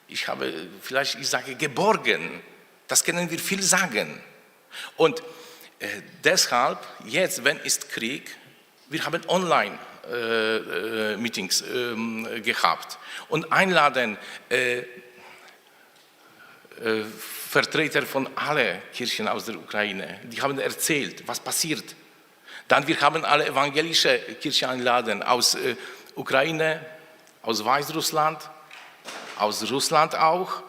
Ich sage geborgen, das können wir viel sagen. Und deshalb, jetzt, wenn ist Krieg, wir haben Online-Meetings gehabt und einladen Vertreter von allen Kirchen aus der Ukraine. Die haben erzählt, was passiert. Dann wir haben alle evangelische Kirchen einladen aus Ukraine, aus Weißrussland, aus Russland auch.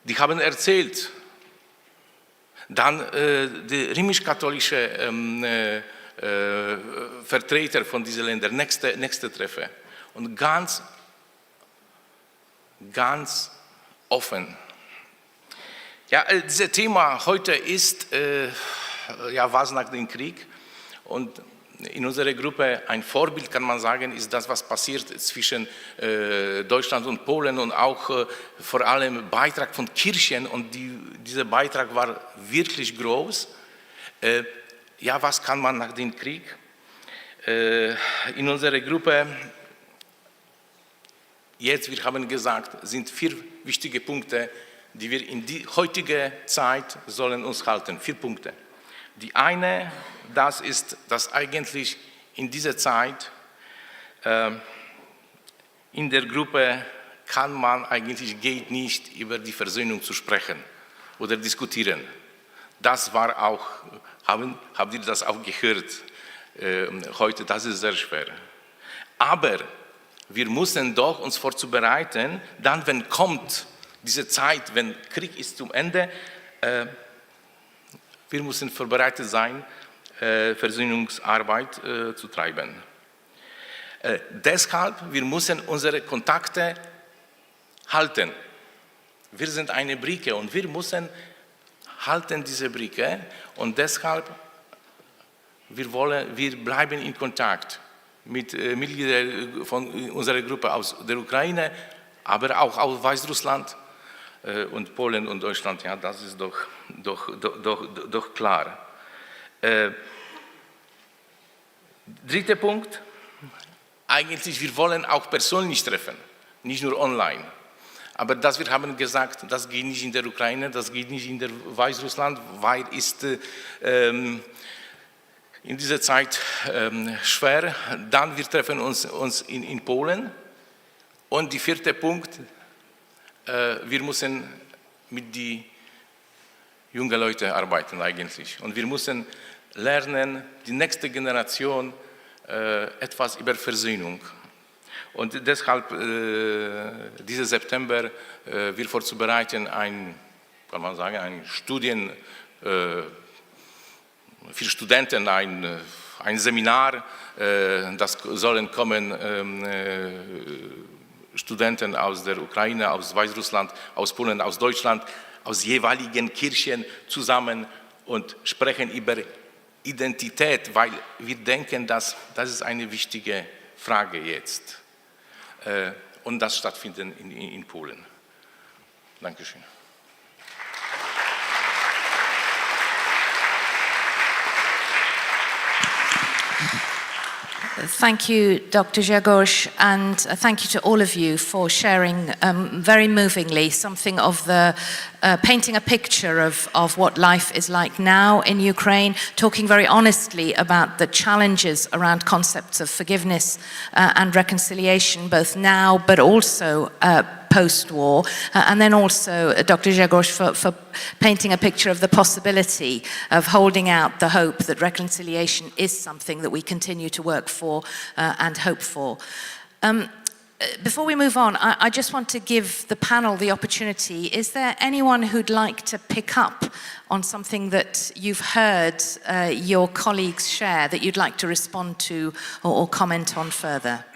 die haben erzählt, dann die römisch-katholische Vertreter von diesen Ländern, nächste Treffen. Und ganz offen. Ja, dieses Thema heute ist, was nach dem Krieg. Und in unserer Gruppe ein Vorbild, kann man sagen, ist das, was passiert zwischen Deutschland und Polen und auch vor allem Beitrag von Kirchen. Und dieser Beitrag war wirklich groß. Was kann man nach dem Krieg? In unserer Gruppe, wir haben gesagt, sind 4 wichtige Punkte, die wir in die heutige Zeit sollen uns halten. 4 Punkte. Die eine, das ist, dass eigentlich in dieser Zeit in der Gruppe geht nicht über die Versöhnung zu sprechen oder diskutieren. Das war auch, habt ihr das auch gehört heute, das ist sehr schwer. Aber wir müssen doch uns vorzubereiten, dann wenn kommt diese Zeit, wenn Krieg ist zum Ende, wir müssen vorbereitet sein, Versöhnungsarbeit zu treiben. Deshalb, wir müssen unsere Kontakte halten. Wir sind eine Brücke und wir müssen halten diese Brücke und deshalb, wir bleiben in Kontakt mit Mitgliedern von unserer Gruppe aus der Ukraine, aber auch aus Weißrussland und Polen und Deutschland. Ja, das ist doch klar. Dritter Punkt, eigentlich wir wollen auch persönlich treffen, nicht nur online. Aber wir haben gesagt, das geht nicht in der Ukraine, das geht nicht in der Weißrussland, weil ist in dieser Zeit schwer. Dann wir treffen uns in Polen. Und der 4. Punkt, wir müssen mit den jungen Leuten arbeiten eigentlich. Und wir müssen lernen, die nächste Generation etwas über Versöhnung. Und deshalb, diesen September, wir vorzubereiten ein Studien für Studenten, ein Seminar, das sollen kommen Studenten aus der Ukraine, aus Weißrussland, aus Polen, aus Deutschland, aus jeweiligen Kirchen zusammen und sprechen über Identität, weil wir denken, das ist eine wichtige Frage jetzt. Und das stattfindet in Polen. Dankeschön. Thank you, Dr. Grzegorz, and thank you to all of you for sharing very movingly something of the painting a picture of what life is like now in Ukraine, talking very honestly about the challenges around concepts of forgiveness and reconciliation, both now but also post-war, and then also Dr. Grzegorz for painting a picture of the possibility of holding out the hope that reconciliation is something that we continue to work for and hope for. Before we move on, I just want to give the panel the opportunity. Is there anyone who'd like to pick up on something that you've heard your colleagues share that you'd like to respond to or comment on further?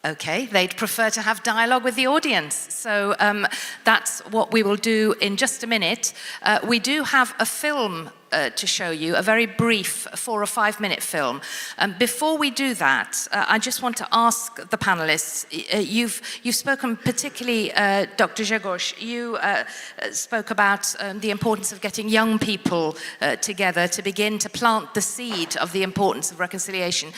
Okay, they'd prefer to have dialogue with the audience. So that's what we will do in just a minute. We do have a film to show you, a very brief 4 or 5 minute film. Before we do that, I just want to ask the panelists, you've spoken particularly, Dr. Grzegorz, you spoke about the importance of getting young people together to begin to plant the seed of the importance of reconciliation.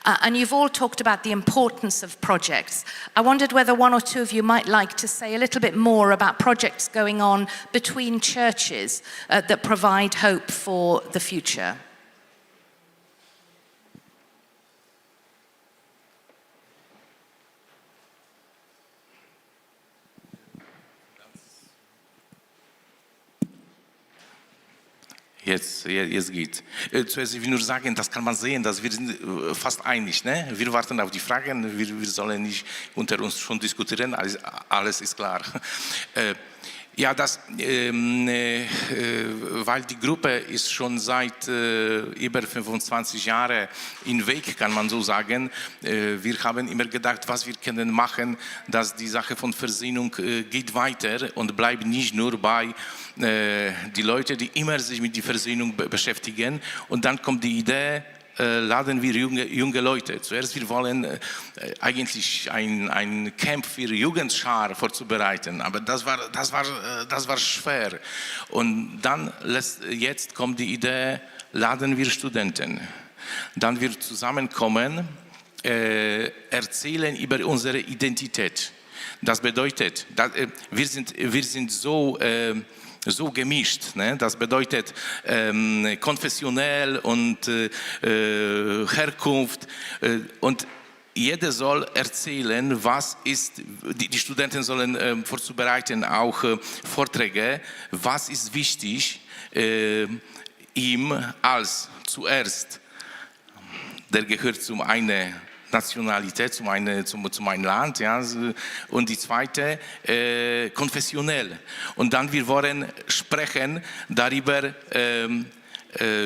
And you've all talked about the importance of projects. I wondered whether 1 or 2 of you might like to say a little bit more about projects going on between churches that provide hope for the future. Jetzt geht. Zuerst will ich nur sagen, das kann man sehen, dass wir sind fast einig. Ne? Wir warten auf die Fragen, wir sollen nicht unter uns schon diskutieren, alles ist klar. Ja, weil die Gruppe ist schon seit über 25 Jahren im Weg, kann man so sagen. Wir haben immer gedacht, was wir können machen, dass die Sache von Versöhnung geht weiter und bleibt nicht nur bei die Leute, die immer sich mit der Versöhnung beschäftigen. Und dann kommt die Idee, laden wir junge Leute. Zuerst wir wollen eigentlich ein Camp für Jugendschar vorzubereiten, aber das war schwer. Und dann jetzt kommt die Idee, laden wir Studenten. Dann wir zusammenkommen, erzählen über unsere Identität. Das bedeutet, wir sind so gemischt. Ne? Das bedeutet konfessionell und Herkunft und jeder soll erzählen, was ist, die Studenten sollen vorzubereiten auch Vorträge, was ist wichtig ihm als zuerst, der gehört zu einer Nationalität, zu meinem Land, ja, und die zweite konfessionell. Und dann wir wollen sprechen darüber,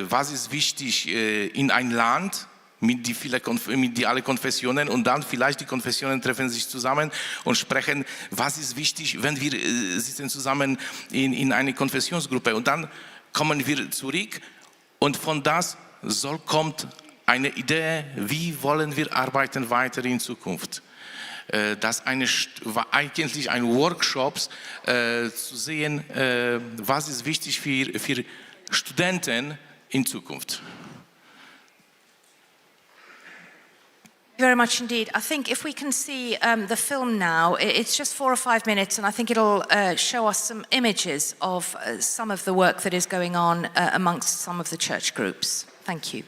was ist wichtig in ein Land mit die alle Konfessionen und dann vielleicht die Konfessionen treffen sich zusammen und sprechen, was ist wichtig, wenn wir sitzen zusammen in eine Konfessionsgruppe und dann kommen wir zurück und von das kommt eine Idee, wie wollen wir arbeiten weiter in Zukunft. Das war eigentlich ein Workshop, zu sehen, was ist wichtig für Studenten in Zukunft. Very much indeed. I think if we can see the film now, it's just 4 or 5 minutes, and I think it'll show us some images of some of the work that is going on amongst some of the church groups. Thank you.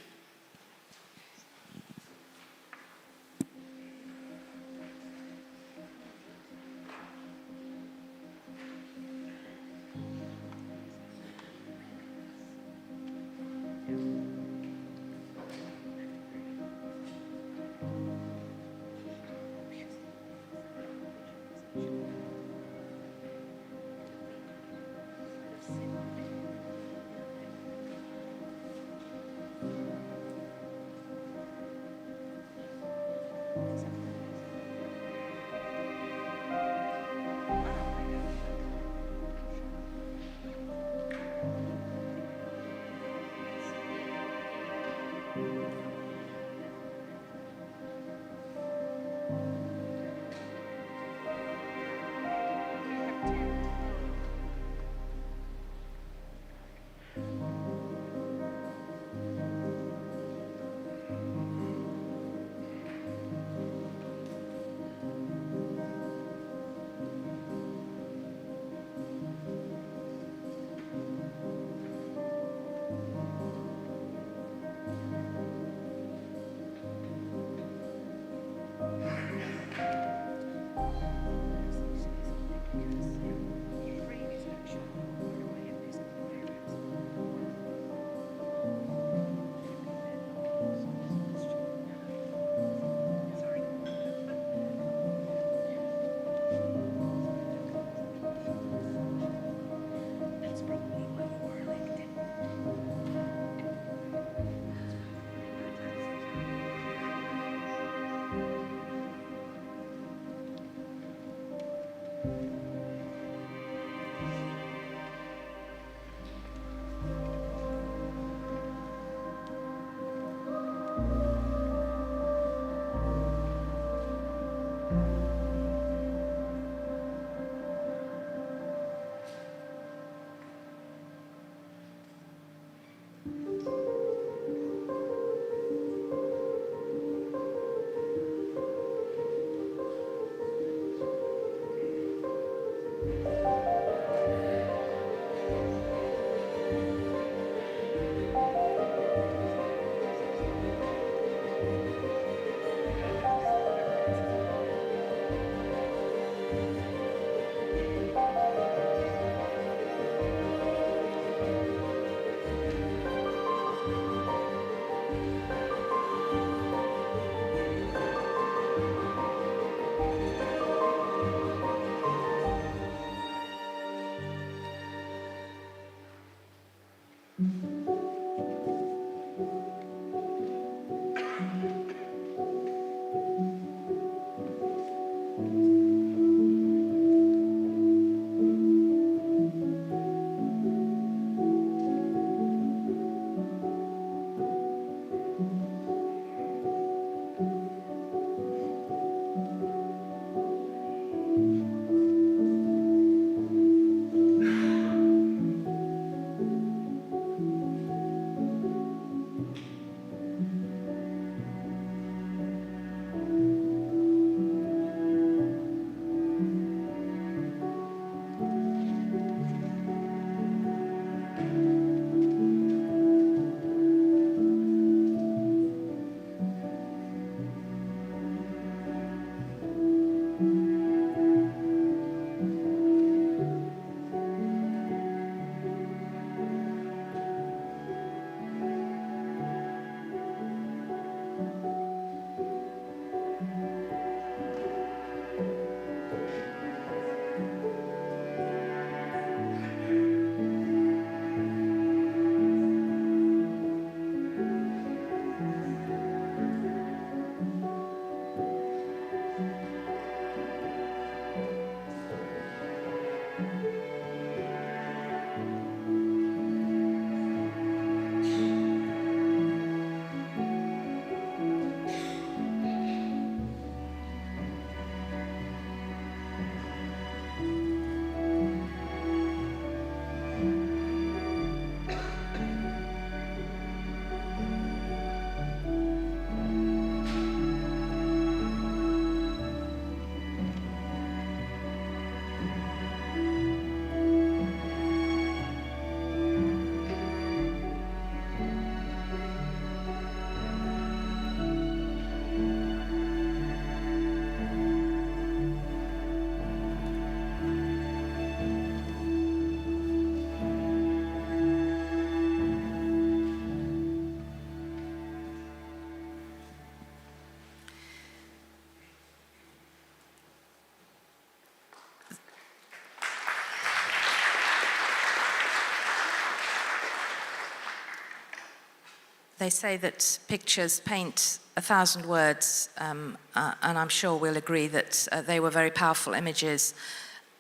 They say that pictures paint 1,000 words, and I'm sure we'll agree that they were very powerful images,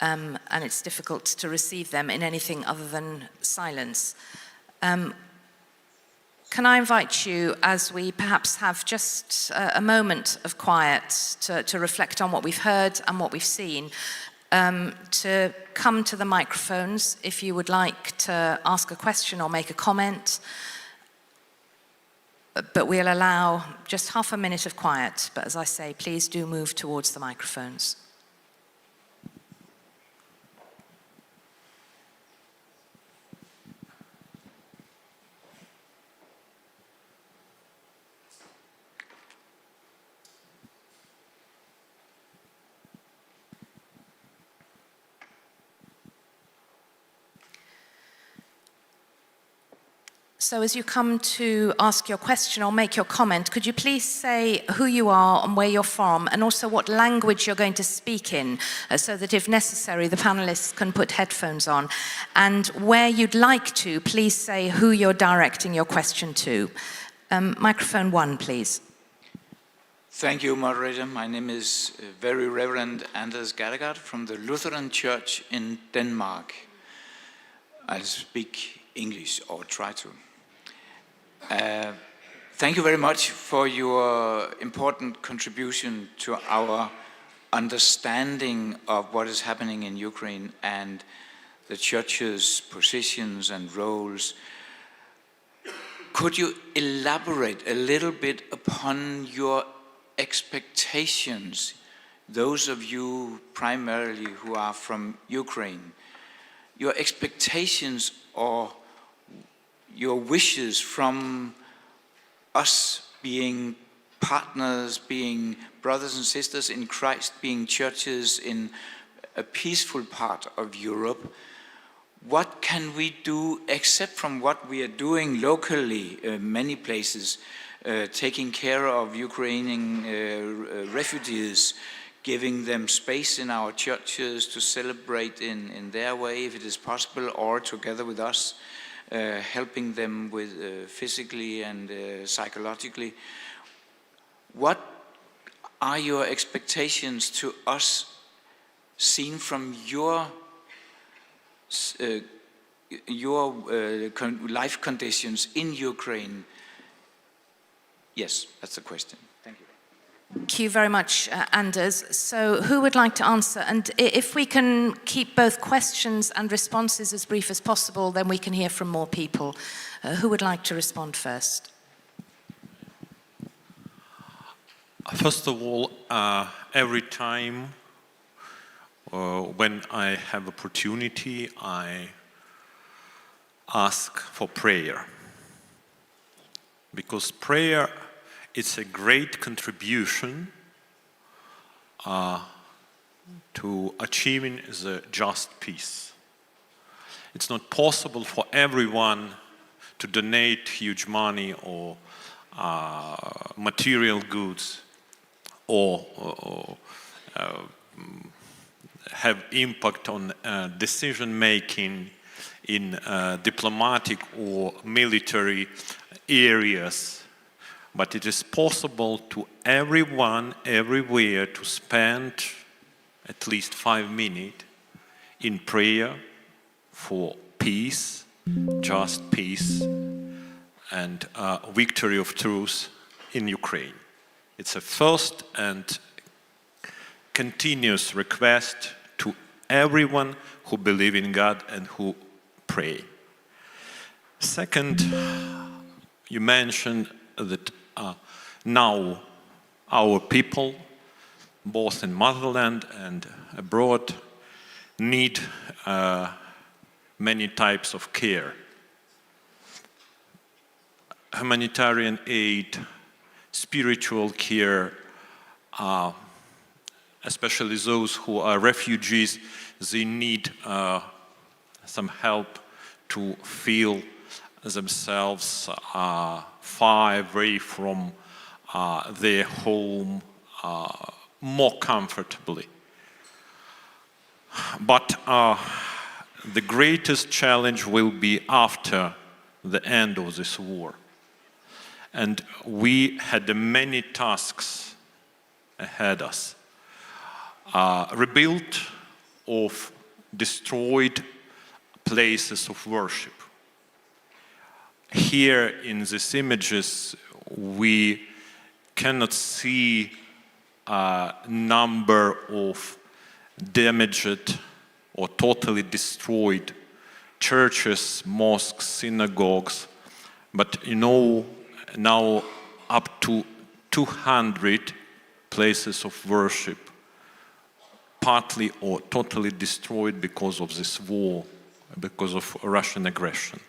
and it's difficult to receive them in anything other than silence. Can I invite you, as we perhaps have just a moment of quiet to reflect on what we've heard and what we've seen, to come to the microphones if you would like to ask a question or make a comment. But we'll allow just half a minute of quiet. But as I say, please do move towards the microphones. So as you come to ask your question or make your comment, could you please say who you are and where you're from, and also what language you're going to speak in, so that if necessary, the panelists can put headphones on. And where you'd like to, please say who you're directing your question to. Microphone 1, please. Thank you, moderator. My name is Very Reverend Anders Gallagher from the Lutheran Church in Denmark. I'll speak English, or try to. Thank you very much for your important contribution to our understanding of what is happening in Ukraine and the church's positions and roles. Could you elaborate a little bit upon your expectations, those of you primarily who are from Ukraine, your expectations or your wishes from us being partners, being brothers and sisters in Christ, being churches in a peaceful part of Europe? What can we do except from what we are doing locally, many places, taking care of Ukrainian refugees, giving them space in our churches to celebrate in their way, if it is possible, or together with us, helping them with physically and psychologically. What are your expectations to us seen from your life conditions in Ukraine? Yes, that's the question. Thank you. Thank you very much, Anders. So who would like to answer? And if we can keep both questions and responses as brief as possible, then we can hear from more people. Who would like to respond first? First of all, every time when I have opportunity, I ask for prayer. Because prayer is a great contribution to achieving the just peace. It's not possible for everyone to donate huge money or material goods or have impact on decision making in diplomatic or military areas. But it is possible to everyone, everywhere, to spend at least 5 minutes in prayer for peace, just peace, and victory of truth in Ukraine. It's a first and continuous request to everyone who believes in God and who pray. Second, you mentioned that now our people, both in motherland and abroad, need many types of care. Humanitarian aid, spiritual care, especially those who are refugees, they need some help to feel themselves far away from their home more comfortably. But the greatest challenge will be after the end of this war. And we had many tasks ahead of us. Rebuild of destroyed places of worship. Here in these images, we cannot see a number of damaged or totally destroyed churches, mosques, synagogues, but now up to 200 places of worship, partly or totally destroyed because of this war, because of Russian aggression.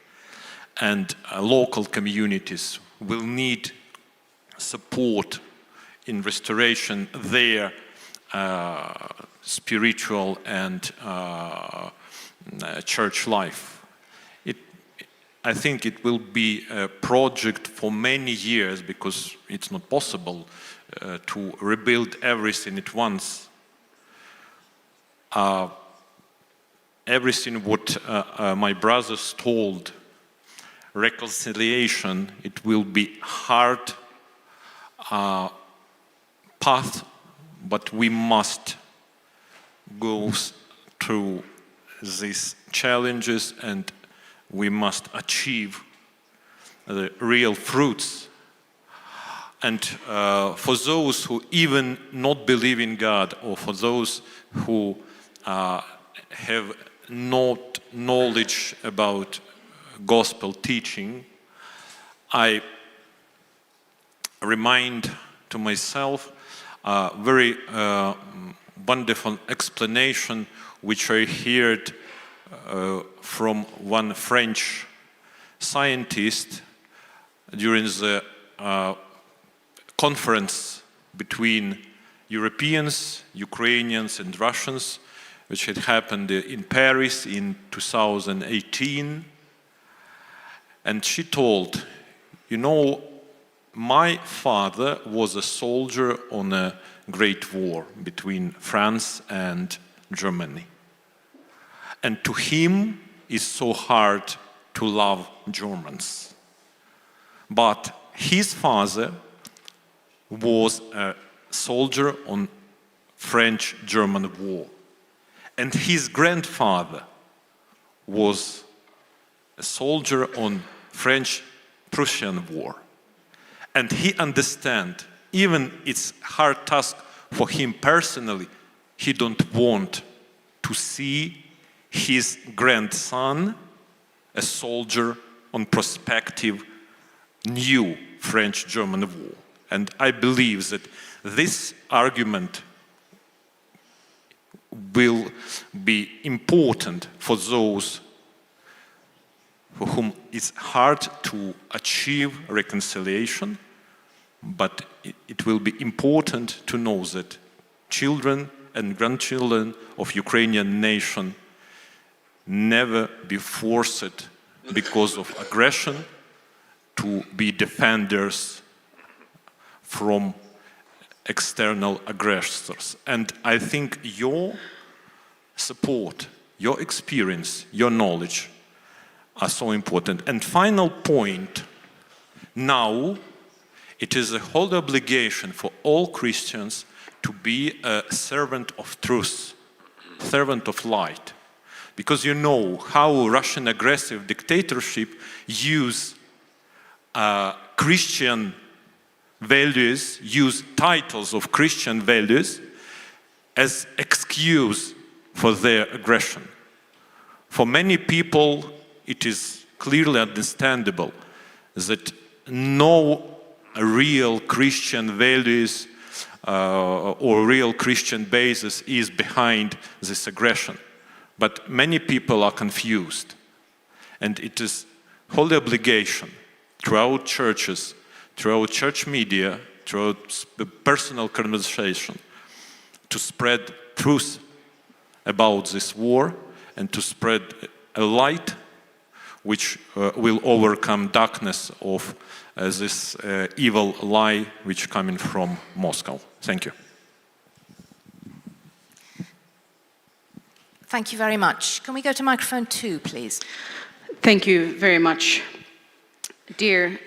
And local communities will need support in restoration their spiritual and church life. I think it will be a project for many years because it's not possible to rebuild everything at once. Everything what my brothers told, reconciliation, it will be hard path, but we must go through these challenges and we must achieve the real fruits. And for those who even not believe in God, or for those who have not knowledge about gospel teaching, I remind to myself a very wonderful explanation which I heard from one French scientist during the conference between Europeans, Ukrainians and Russians, which had happened in Paris in 2018. And she told, my father was a soldier on a great war between France and Germany. And to him, it's so hard to love Germans. But his father was a soldier on French-German war. And his grandfather was a soldier on French-Prussian war. And he understands, even it's hard task for him personally, he don't want to see his grandson a soldier on prospective new French-German war. And I believe that this argument will be important for those for whom it's hard to achieve reconciliation, but it will be important to know that children and grandchildren of Ukrainian nation never be forced because of aggression to be defenders from external aggressors. And I think your support, your experience, your knowledge are so important. And final point, now it is a whole obligation for all Christians to be a servant of truth, servant of light. Because you know how Russian aggressive dictatorship use Christian values, use titles of Christian values as excuse for their aggression. For many people, it is clearly understandable that no real Christian values or real Christian basis is behind this aggression. But many people are confused. And it is holy obligation throughout churches, throughout church media, throughout personal conversation, to spread truth about this war and to spread a light which will overcome darkness of this evil lie which coming from Moscow. Thank you. Thank you very much. Can we go to microphone 2, please? Thank you very much. Dear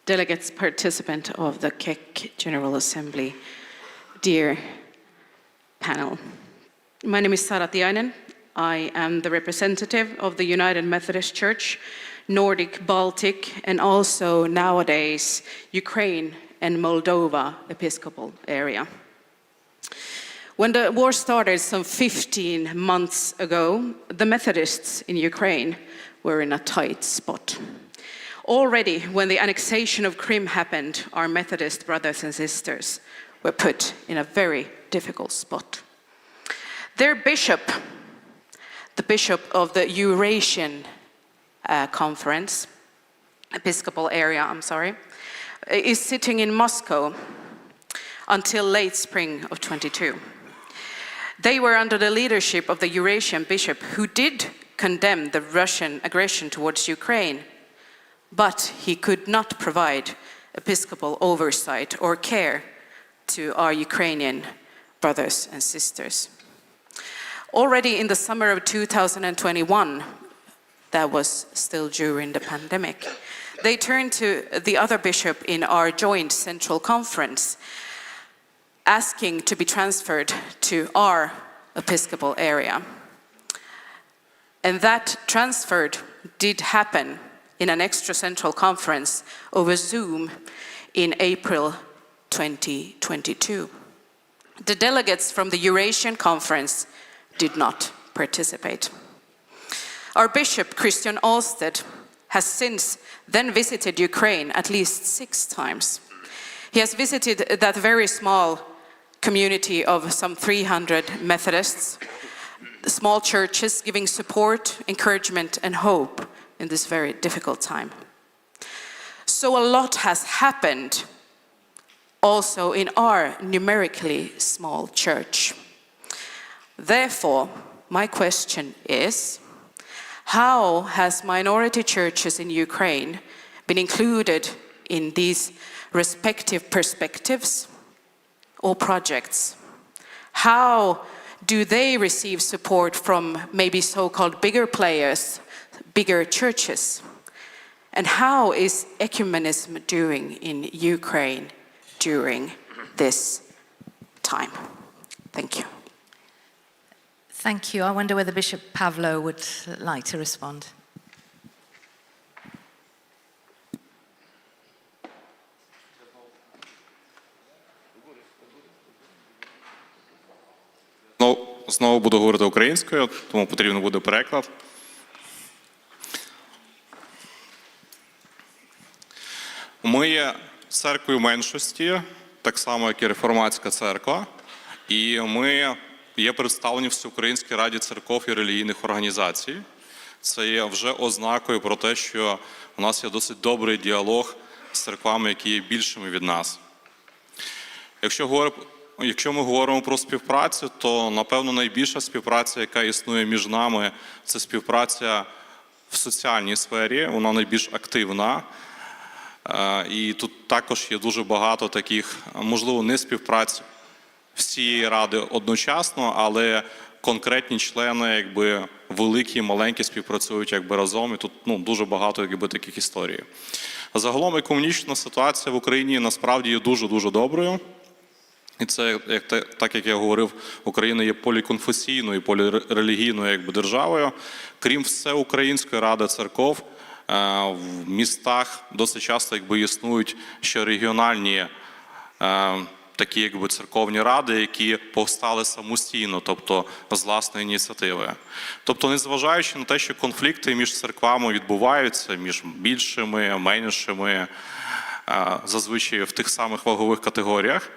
delegates, participant of the KEK General Assembly, dear panel. My name is Sara Tiainen. I am the representative of the United Methodist Church, Nordic, Baltic, and also nowadays Ukraine and Moldova Episcopal area. When the war started some 15 months ago, the Methodists in Ukraine were in a tight spot. Already, when the annexation of Crimea happened, our Methodist brothers and sisters were put in a very difficult spot. Their bishop, the bishop of the Eurasian conference, Episcopal area, is sitting in Moscow until late spring of 22. They were under the leadership of the Eurasian bishop who did condemn the Russian aggression towards Ukraine, but he could not provide episcopal oversight or care to our Ukrainian brothers and sisters. Already in the summer of 2021, that was still during the pandemic, they turned to the other bishop in our joint central conference, asking to be transferred to our episcopal area. And that transfer did happen in an extra central conference over Zoom in April 2022. The delegates from the Eurasian conference did not participate. Our bishop, Christian Alsted, has since then visited Ukraine at least 6 times. He has visited that very small community of some 300 Methodists, small churches giving support, encouragement, and hope in this very difficult time. So a lot has happened also in our numerically small church. Therefore, my question is, how has minority churches in Ukraine been included in these respective perspectives or projects? How do they receive support from maybe so-called bigger players bigger churches? And how is ecumenism doing in Ukraine during this time? Thank you. Thank you. I wonder whether Bishop Pavlo would like to respond. Знову буду говорити українською, тому потрібно буде переклад. Ми є церквою меншості, так само, як і Реформатська церква, і ми є представлені в Всеукраїнській раді церков і релігійних організацій. Це є вже ознакою про те, що у нас є досить добрий діалог з церквами, які є більшими від нас. Якщо ми говоримо про співпрацю, то, напевно, найбільша співпраця, яка існує між нами, це співпраця в соціальній сфері, вона найбільш активна. І тут також є дуже багато таких, можливо, не співпраць всієї ради одночасно, але конкретні члени, великі і маленькі, співпрацюють разом, і тут дуже багато таких історій. Загалом екуменічна ситуація в Україні насправді є дуже-дуже доброю. І це, так як я говорив, Україна є поліконфесійною, полірелігійною державою. Крім Всеукраїнської ради церков, в містах досить часто існують ще регіональні такі церковні ради, які повстали самостійно, тобто з власної ініціативи. Тобто, незважаючи на те, що конфлікти між церквами відбуваються, між більшими, меншими, зазвичай в тих самих вагових категоріях,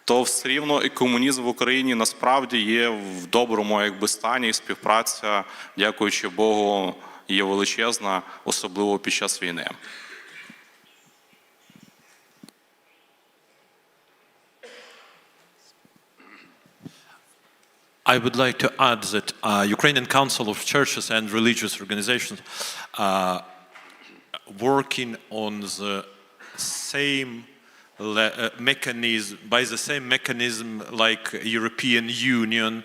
то все рівно екуменізм в Україні насправді є в доброму стані, і співпраця, дякуючи Богу, є величезна, особливо під час війни. I would like to add that Ukrainian Council of Churches and Religious Organizations working on the same mechanism, by the same mechanism like European Union,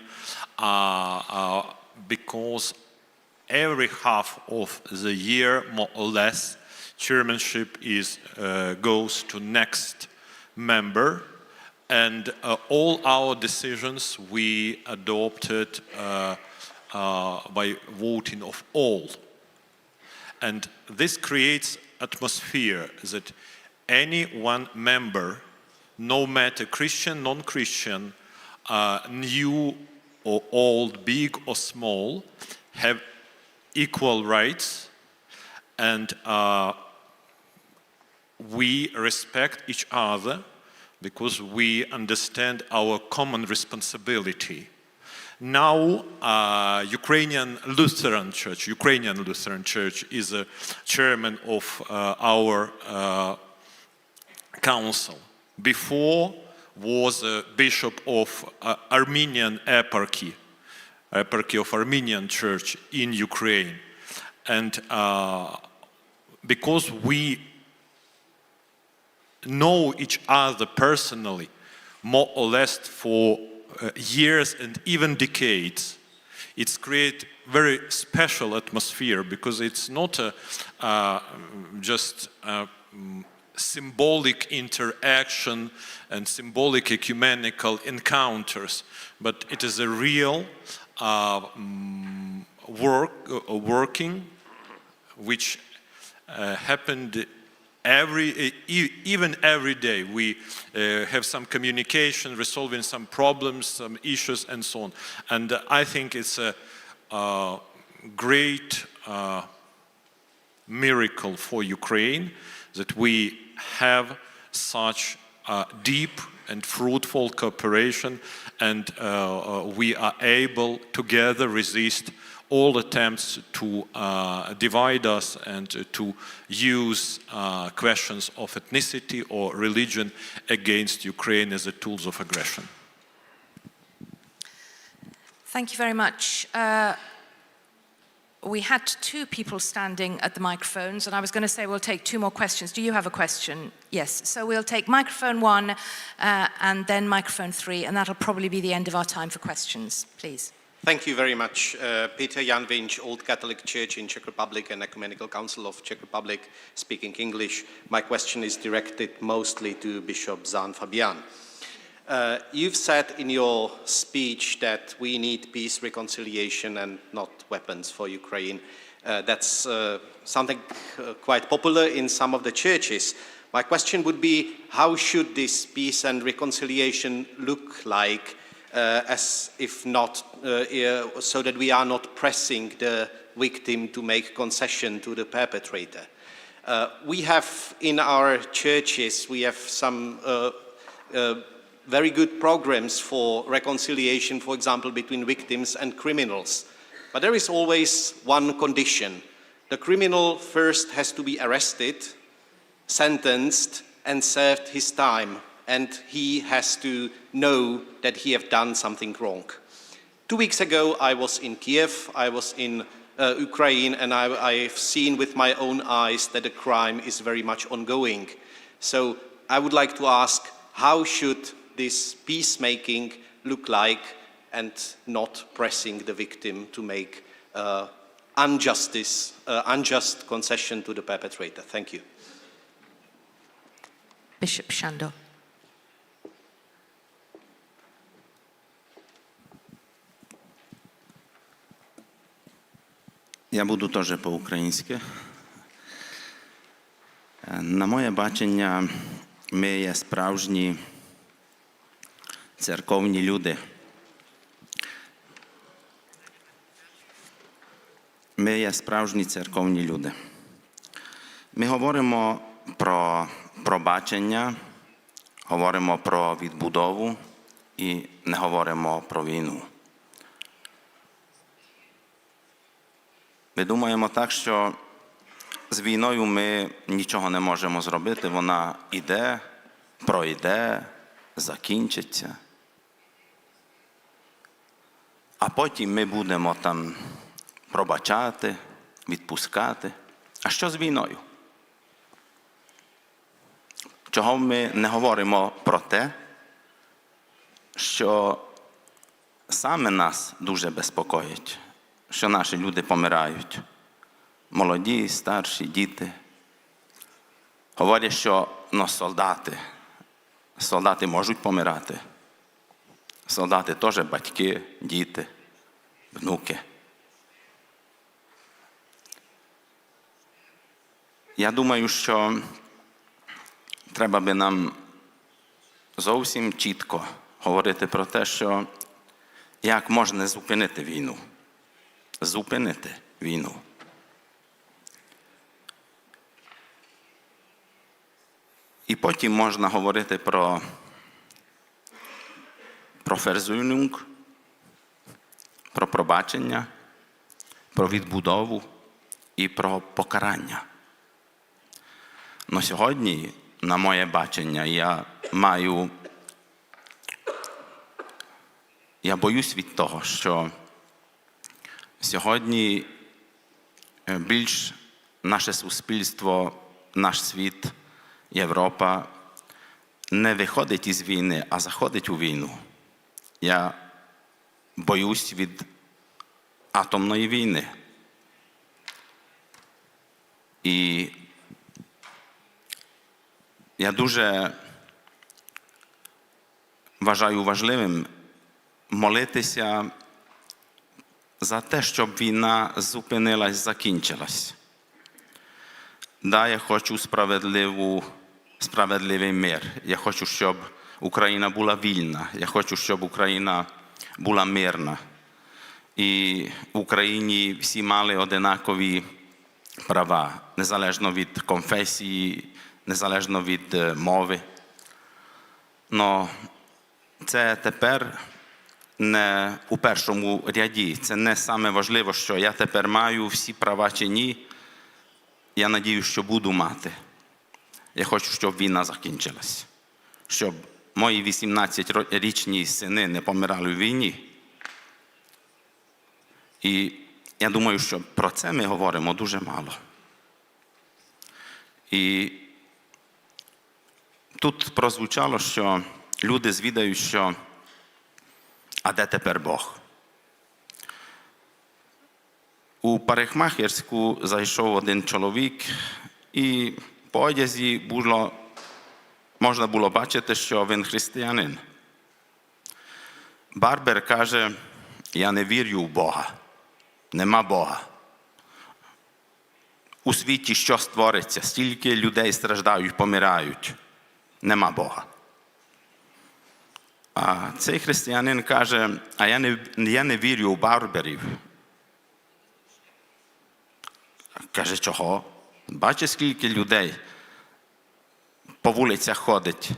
because every half of the year, more or less, chairmanship goes to next member, and all our decisions we adopted by voting of all. And this creates atmosphere that any one member, no matter Christian, non-Christian, new or old, big or small, have equal rights, and we respect each other because we understand our common responsibility. Now, Ukrainian Lutheran Church is a chairman of our council. Before was a bishop of Armenian eparchy of Armenian Church in Ukraine. And because we know each other personally, more or less for years and even decades, it's created very special atmosphere, because it's not just symbolic interaction and symbolic ecumenical encounters, but it is a real working which happened even every day. We have some communication, resolving some problems, some issues, and so on. And I think it's a great miracle for Ukraine that we have such deep and fruitful cooperation, and we are able together resist all attempts to divide us and to use questions of ethnicity or religion against Ukraine as a tools of aggression. Thank you very much. We had two people standing at the microphones, and I was going to say we'll take two more questions. Do you have a question? Yes. So we'll take microphone 1 and then microphone 3, and that'll probably be the end of our time for questions. Please. Thank you very much. Peter Jan Vinch, Old Catholic Church in Czech Republic and Ecumenical Council of Czech Republic, speaking English. My question is directed mostly to Bishop Zan Fabian. You've said in your speech that we need peace, reconciliation, and not weapons for Ukraine. That's something quite popular in some of the churches. My question would be, how should this peace and reconciliation look like, as if not, so that we are not pressing the victim to make concession to the perpetrator? We have in our churches, we have some very good programs for reconciliation, for example, between victims and criminals. But there is always one condition. The criminal first has to be arrested, sentenced, and served his time, and he has to know that he has done something wrong. 2 weeks ago, I was in Kiev, I was in Ukraine, and I've seen with my own eyes that the crime is very much ongoing. So I would like to ask, how should this peacemaking look like, and not pressing the victim to make unjust concession to the perpetrator? Thank you. Bishop Shandor. Я буду теж по-українськи. На моє бачення, ми є справжні церковні люди. Ми є справжні церковні люди. Ми говоримо про пробачення, говоримо про відбудову і не говоримо про війну. Ми думаємо так, що з війною ми нічого не можемо зробити, вона іде, пройде, закінчиться. А потім ми будемо там пробачати, відпускати. А що з війною? Чого ми не говоримо про те, що саме нас дуже безпокоїть, що наші люди помирають, молоді, старші, діти. Говорять, що солдати можуть помирати. Солдати теж батьки, діти, внуки. Я думаю, що треба би нам зовсім чітко говорити про те, що як можна зупинити війну. Зупинити війну. І потім можна говорити про Versöhnung, про пробачення, про відбудову і про покарання. Но сьогодні, на моє бачення, я боюсь від того, що сьогодні більш наше суспільство, наш світ, Європа не виходить із війни, а заходить у війну. Я боюсь від атомної війни. І я дуже вважаю важливим молитися за те, щоб війна зупинилась, закінчилась. Да, я хочу справедливий мир. Я хочу, щоб Україна була вільна. Я хочу, щоб Україна була мирна. І в Україні всі мали однакові права, незалежно від конфесії, незалежно від мови. Но це тепер не у першому ряді. Це не саме важливо, що я тепер маю всі права чи ні. Я надіюсь, що буду мати. Я хочу, щоб війна закінчилась. Щоб мої 18-річні сини не помирали в війні. І я думаю, що про це ми говоримо дуже мало. І тут прозвучало, що люди звідають, що «А де тепер Бог?» У парикмахерську зайшов один чоловік, і по одязі можна було бачити, що він християнин. Барбер каже: я не вірю в Бога, нема Бога. У світі що створиться, стільки людей страждають, помирають, нема Бога. А цей християнин каже: а я не вірю у барберів. Каже: чого? Бачиш, скільки людей по вулицях ходить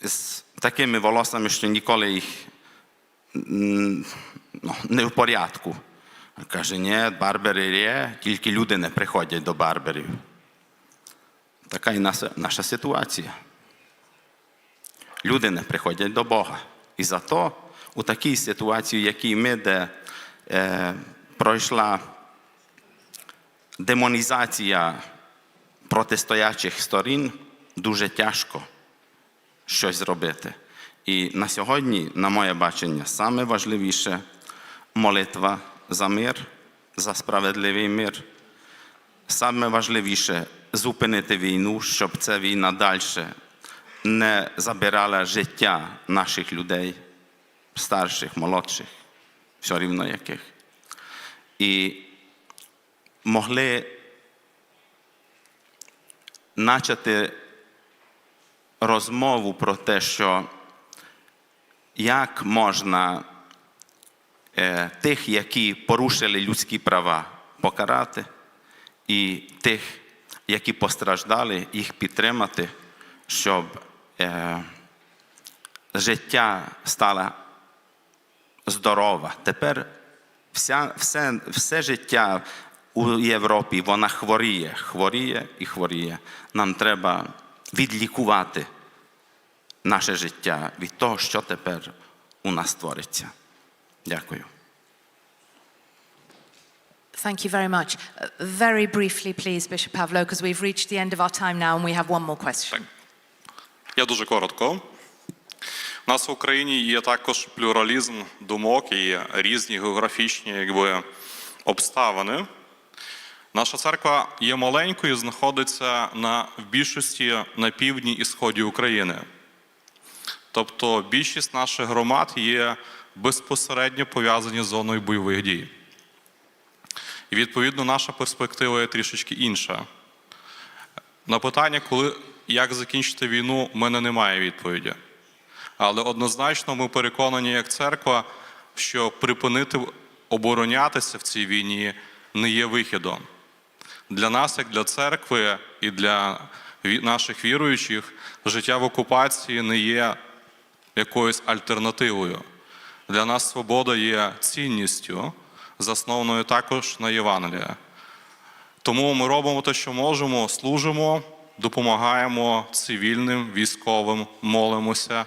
з такими волоссами, що ніколи їх не в порядку. Каже: ні, барбери є, тільки люди не приходять до барберів. Така і наша ситуація. Люди не приходять до Бога. І зато у такій ситуації, якій ми, де пройшла демонізація протистоячих сторін, дуже тяжко щось зробити. І на сьогодні, на моє бачення, саме важливіше молитва за мир, за справедливий мир. Саме важливіше зупинити війну, щоб ця війна далі не забирала життя наших людей, старших, молодших, все рівно яких. І могли почати розмову про те, що як можна тих, які порушили людські права, покарати, і тих, які постраждали, їх підтримати, щоб життя стало здорове. Тепер все життя у Європі, вона хворіє. Нам треба відлікувати наше життя від того, що тепер у нас твориться. Дякую. Thank you very much. Very briefly, please, Bishop Pavlo, because we've reached the end of our time now and we have one more question. Я дуже коротко. У нас в Україні є також плюралізм думок і різні географічні обставини. Наша церква є маленькою і знаходиться в більшості на півдні і сході України. Тобто більшість наших громад є безпосередньо пов'язані з зоною бойових дій. І відповідно наша перспектива є трішечки інша. На питання, як закінчити війну, в мене немає відповіді. Але однозначно ми переконані як церква, що припинити оборонятися в цій війні не є вихідом. Для нас, як для церкви і для наших віруючих, життя в окупації не є якоюсь альтернативою. Для нас свобода є цінністю, заснованою також на Євангелії. Тому ми робимо те, що можемо, служимо, допомагаємо цивільним, військовим, молимося.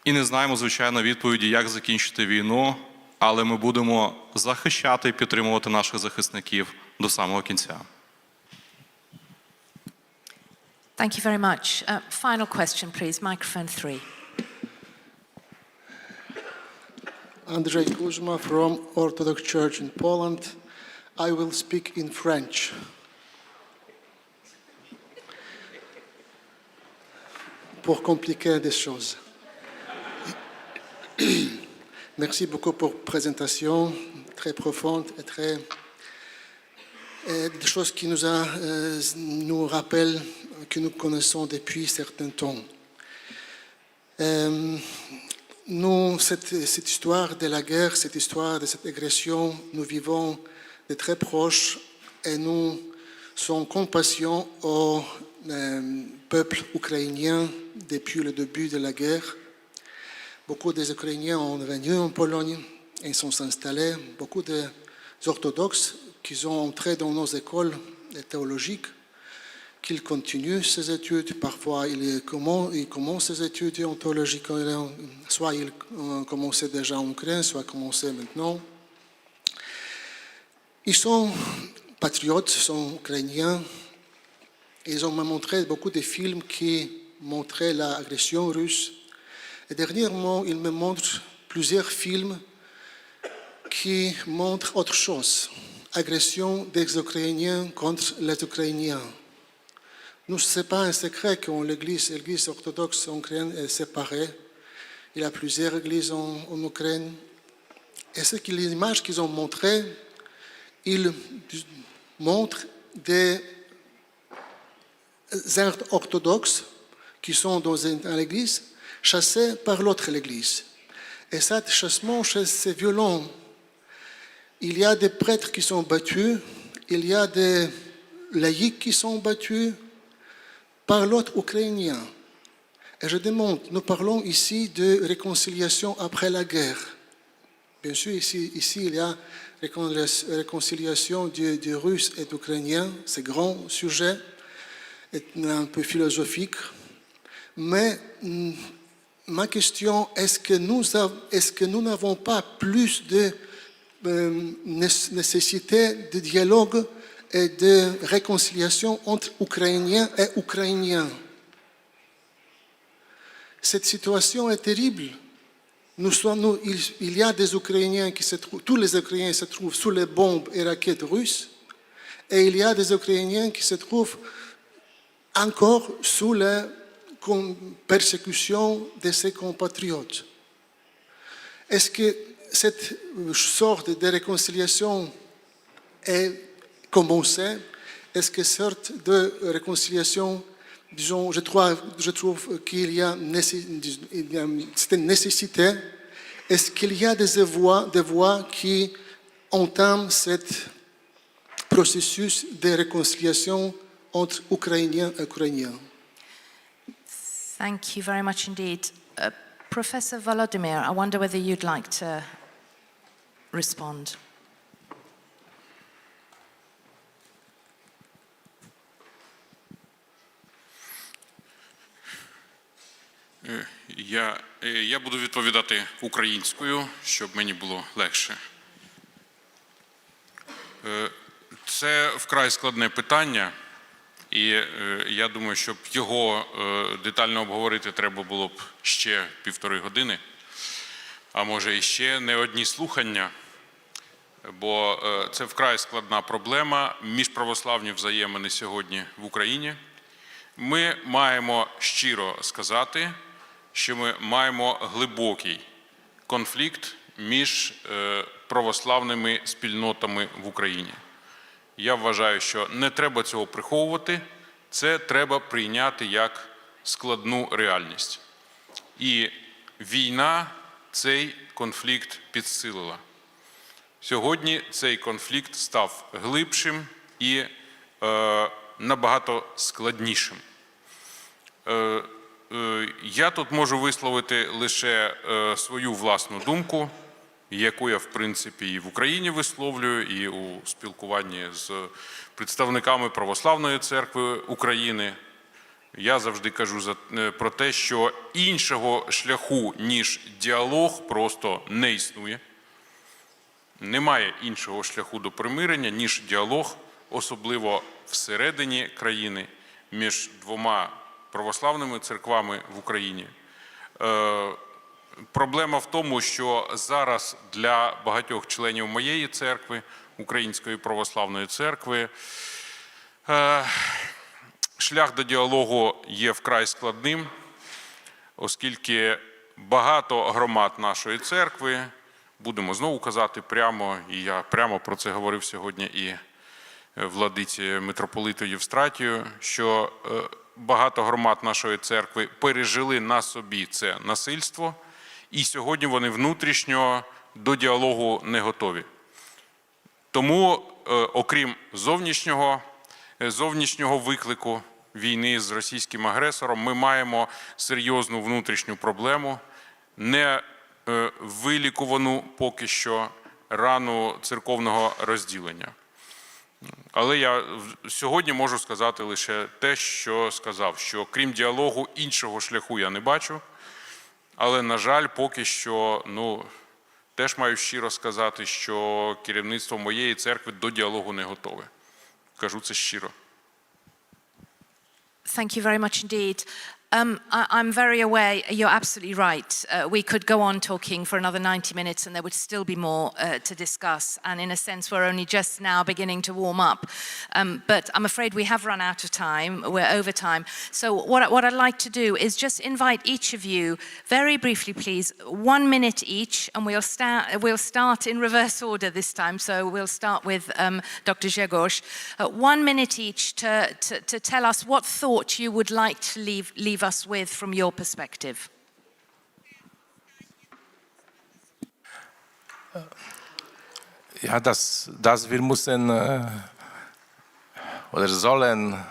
І не знаємо, звичайно, відповіді, як закінчити війну, але ми будемо захищати і підтримувати наших захисників до самого кінця. Thank you very much. Final question, please. Microphone 3. Andrzej Kuzma from Orthodox Church in Poland. I will speak in French. Pour compliquer des choses. Merci beaucoup pour la présentation très profonde et des choses qui nous rappellent que nous connaissons depuis certains temps. Nous, cette histoire de la guerre, cette histoire de cette agression, nous vivons de très proche et nous sommes compassion au peuple ukrainien depuis le début de la guerre. Beaucoup des Ukrainiens sont venus en Pologne et sont installés. Beaucoup d'orthodoxes qui sont entrés dans nos écoles théologiques, qu'ils continuent ces études. Parfois, ils commencent ces études en théologie, soit ils commençaient déjà en Ukraine, soit commençaient maintenant. Ils sont patriotes, ils sont ukrainiens. Ils ont montré beaucoup de films qui montraient l'agression russe. Et dernièrement, ils me montrent plusieurs films qui montre autre chose. Agression des Ukrainiens contre les Ukrainiens. Nous, ce n'est pas un secret que l'Église orthodoxe ukrainienne est séparée. Il y a plusieurs églises en Ukraine. Et les images qu'ils ont montrées, ils montrent des orthodoxes qui sont dans l'église, chassés par l'autre église. Et cet chassement, c'est violent. Il y a des prêtres qui sont battus, il y a des laïcs qui sont battus par l'autre ukrainien. Et je demande, nous parlons ici de réconciliation après la guerre. Bien sûr, ici il y a réconciliation des Russes et des Ukrainiens, c'est un grand sujet, un peu philosophique. Mais ma question, est-ce que nous n'avons pas plus de nécessité de dialogue et de réconciliation entre Ukrainiens et Ukrainiens? Cette situation est terrible. Il y a des Ukrainiens tous les Ukrainiens se trouvent sous les bombes et raquettes russes, et il y a des Ukrainiens qui se trouvent encore sous la persécution de ses compatriotes. Est-ce que cette sorte de réconciliation est commencée? Est-ce que cette sorte de réconciliation, disons, je trouve qu'il y a une nécessité? Est-ce qu'il y a des voix qui entament ce processus de réconciliation entre Ukrainiens et Ukrainiens? Thank you very much indeed. Professor Volodymyr, I wonder whether you'd like to respond. Я буду відповідати українською, щоб мені було легше. Це вкрай складне питання, і я думаю, щоб його детально обговорити, треба було б ще 1,5 години, а може і ще не одні слухання, бо це вкрай складна проблема, міжправославні взаємини сьогодні в Україні. Ми маємо щиро сказати, що ми маємо глибокий конфлікт між православними спільнотами в Україні. Я вважаю, що не треба цього приховувати, це треба прийняти як складну реальність. І війна цей конфлікт підсилила. Сьогодні цей конфлікт став глибшим і набагато складнішим. Я тут можу висловити лише свою власну думку, яку я, в принципі, і в Україні висловлюю, і у спілкуванні з представниками Православної церкви України. Я завжди кажу про те, що іншого шляху, ніж діалог, просто не існує. Немає іншого шляху до примирення, ніж діалог, особливо всередині країни, між двома православними церквами в Україні. Проблема в тому, що зараз для багатьох членів моєї церкви, Української православної церкви, шлях до діалогу є вкрай складним, оскільки багато громад нашої церкви, будемо знову казати прямо, і я прямо про це говорив сьогодні і владиці Митрополиту Євстратію, що багато громад нашої церкви пережили на собі це насильство, і сьогодні вони внутрішньо до діалогу не готові. Тому, окрім зовнішнього виклику війни з російським агресором, ми маємо серйозну внутрішню проблему, не вилікувану поки що рану церковного розділення. Але я сьогодні можу сказати лише те, що сказав, що крім діалогу іншого шляху я не бачу, але, на жаль, поки що, теж маю щиро сказати, що керівництво моєї церкви до діалогу не готове. Кажу це щиро. Thank you very much indeed. I'm very aware, you're absolutely right. We could go on talking for another 90 minutes and there would still be more to discuss. And in a sense, we're only just now beginning to warm up. But I'm afraid we have run out of time. We're over time. So what I'd like to do is just invite each of you, very briefly, please, 1 minute each. And we'll start in reverse order this time. So we'll start with Dr. Grzegorz. 1 minute each to tell us what thought you would like to leave us with from your perspective. Ja, dass wir müssen oder sollen,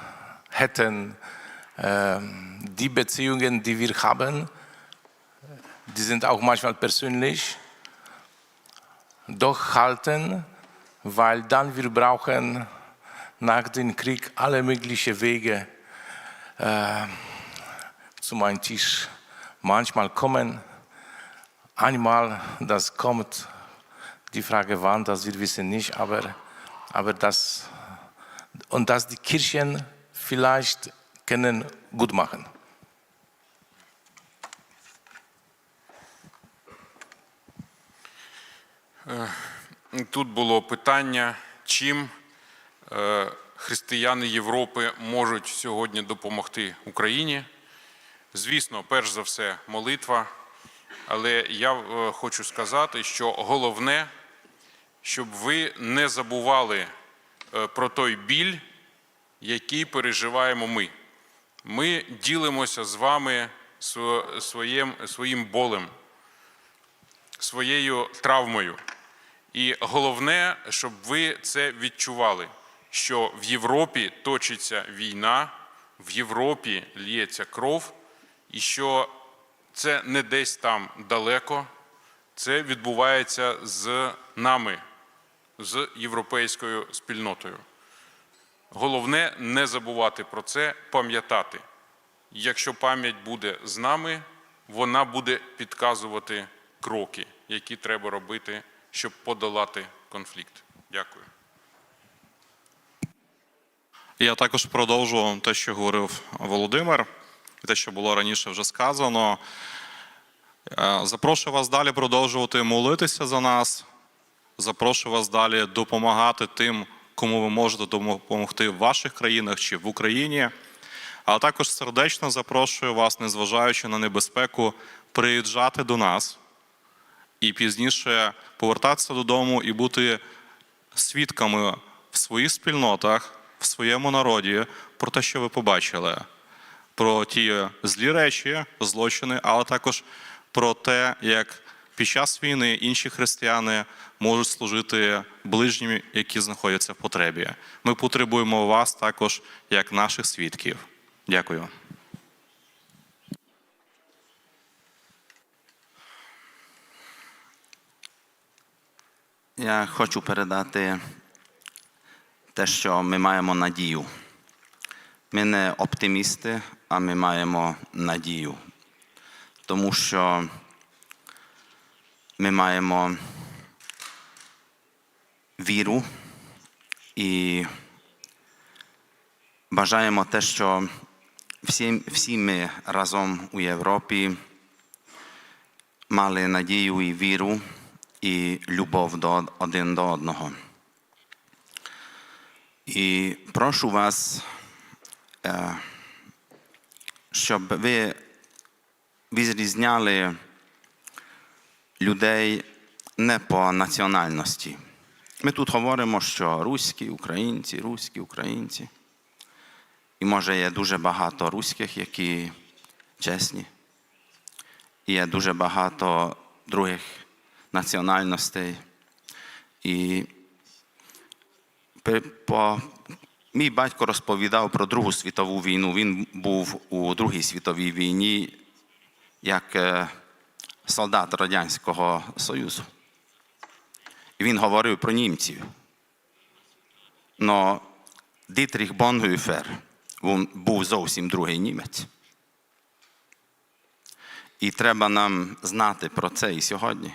hätten die Beziehungen, die wir haben, die sind auch manchmal persönlich, doch halten, weil dann wir brauchen nach dem Krieg alle möglichen Wege zu meinem Tisch manchmal kommen. Einmal, das kommt, die Frage wann, das wir wissen nicht, aber das, und dass die Kirchen vielleicht können gut machen. Тут було питання, чим християни Європи можуть сьогодні допомогти Україні. Звісно, перш за все, молитва. Але я хочу сказати, що головне, щоб ви не забували про той біль, який переживаємо ми. Ми ділимося з вами своїм болем, своєю травмою. І головне, щоб ви це відчували, що в Європі точиться війна, в Європі лється кров, і що це не десь там далеко, це відбувається з нами, з європейською спільнотою. Головне не забувати про це, пам'ятати. Якщо пам'ять буде з нами, вона буде підказувати кроки, які треба робити, щоб подолати конфлікт. Дякую. Я також продовжу те, що говорив Володимир, і те, що було раніше вже сказано. Запрошую вас далі продовжувати молитися за нас. Запрошую вас далі допомагати тим, кому ви можете допомогти в ваших країнах чи в Україні. А також сердечно запрошую вас, незважаючи на небезпеку, приїжджати до нас і пізніше повертатися додому і бути свідками в своїх спільнотах, в своєму народі про те, що ви побачили. Про ті злі речі, злочини, але також про те, як під час війни інші християни можуть служити ближнім, які знаходяться в потребі. Ми потребуємо вас також як наших свідків. Дякую. Я хочу передати те, що ми маємо надію. Ми не оптимісти, а ми маємо надію. Тому що ми маємо віру і бажаємо те, що всі ми разом у Європі мали надію і віру і любов один до одного. І прошу вас, щоб ви відрізняли людей не по національності. Ми тут говоримо, що руські українці. І може є дуже багато руських, які чесні. І є дуже багато других національностей. І мій батько розповідав про Другу світову війну. Він був у Другій світовій війні як солдат Радянського Союзу. І він говорив про німців. Но Дітріх Бонгюфер був зовсім другий німець. І треба нам знати про це і сьогодні.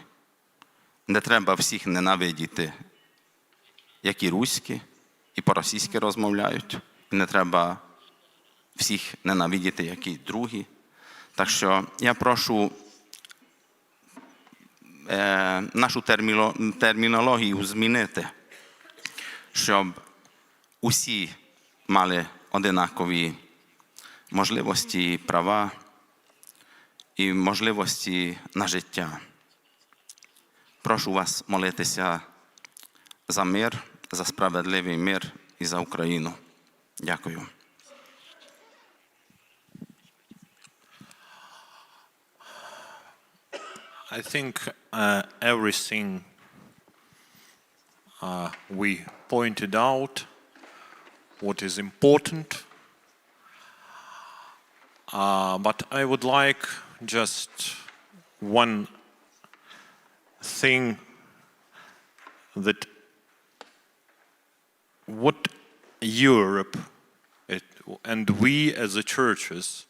Не треба всіх ненавидіти, які руські і по-російськи розмовляють. І не треба всіх ненавидіти, які другі. Так що я прошу нашу термінологію змінити, щоб усі мали однакові можливості, права і можливості на життя. Прошу вас молитися за мир, за справедливий мир і за Україну. Дякую. I think everything we pointed out, what is important, but I would like just one thing, that what Europe and we as the churches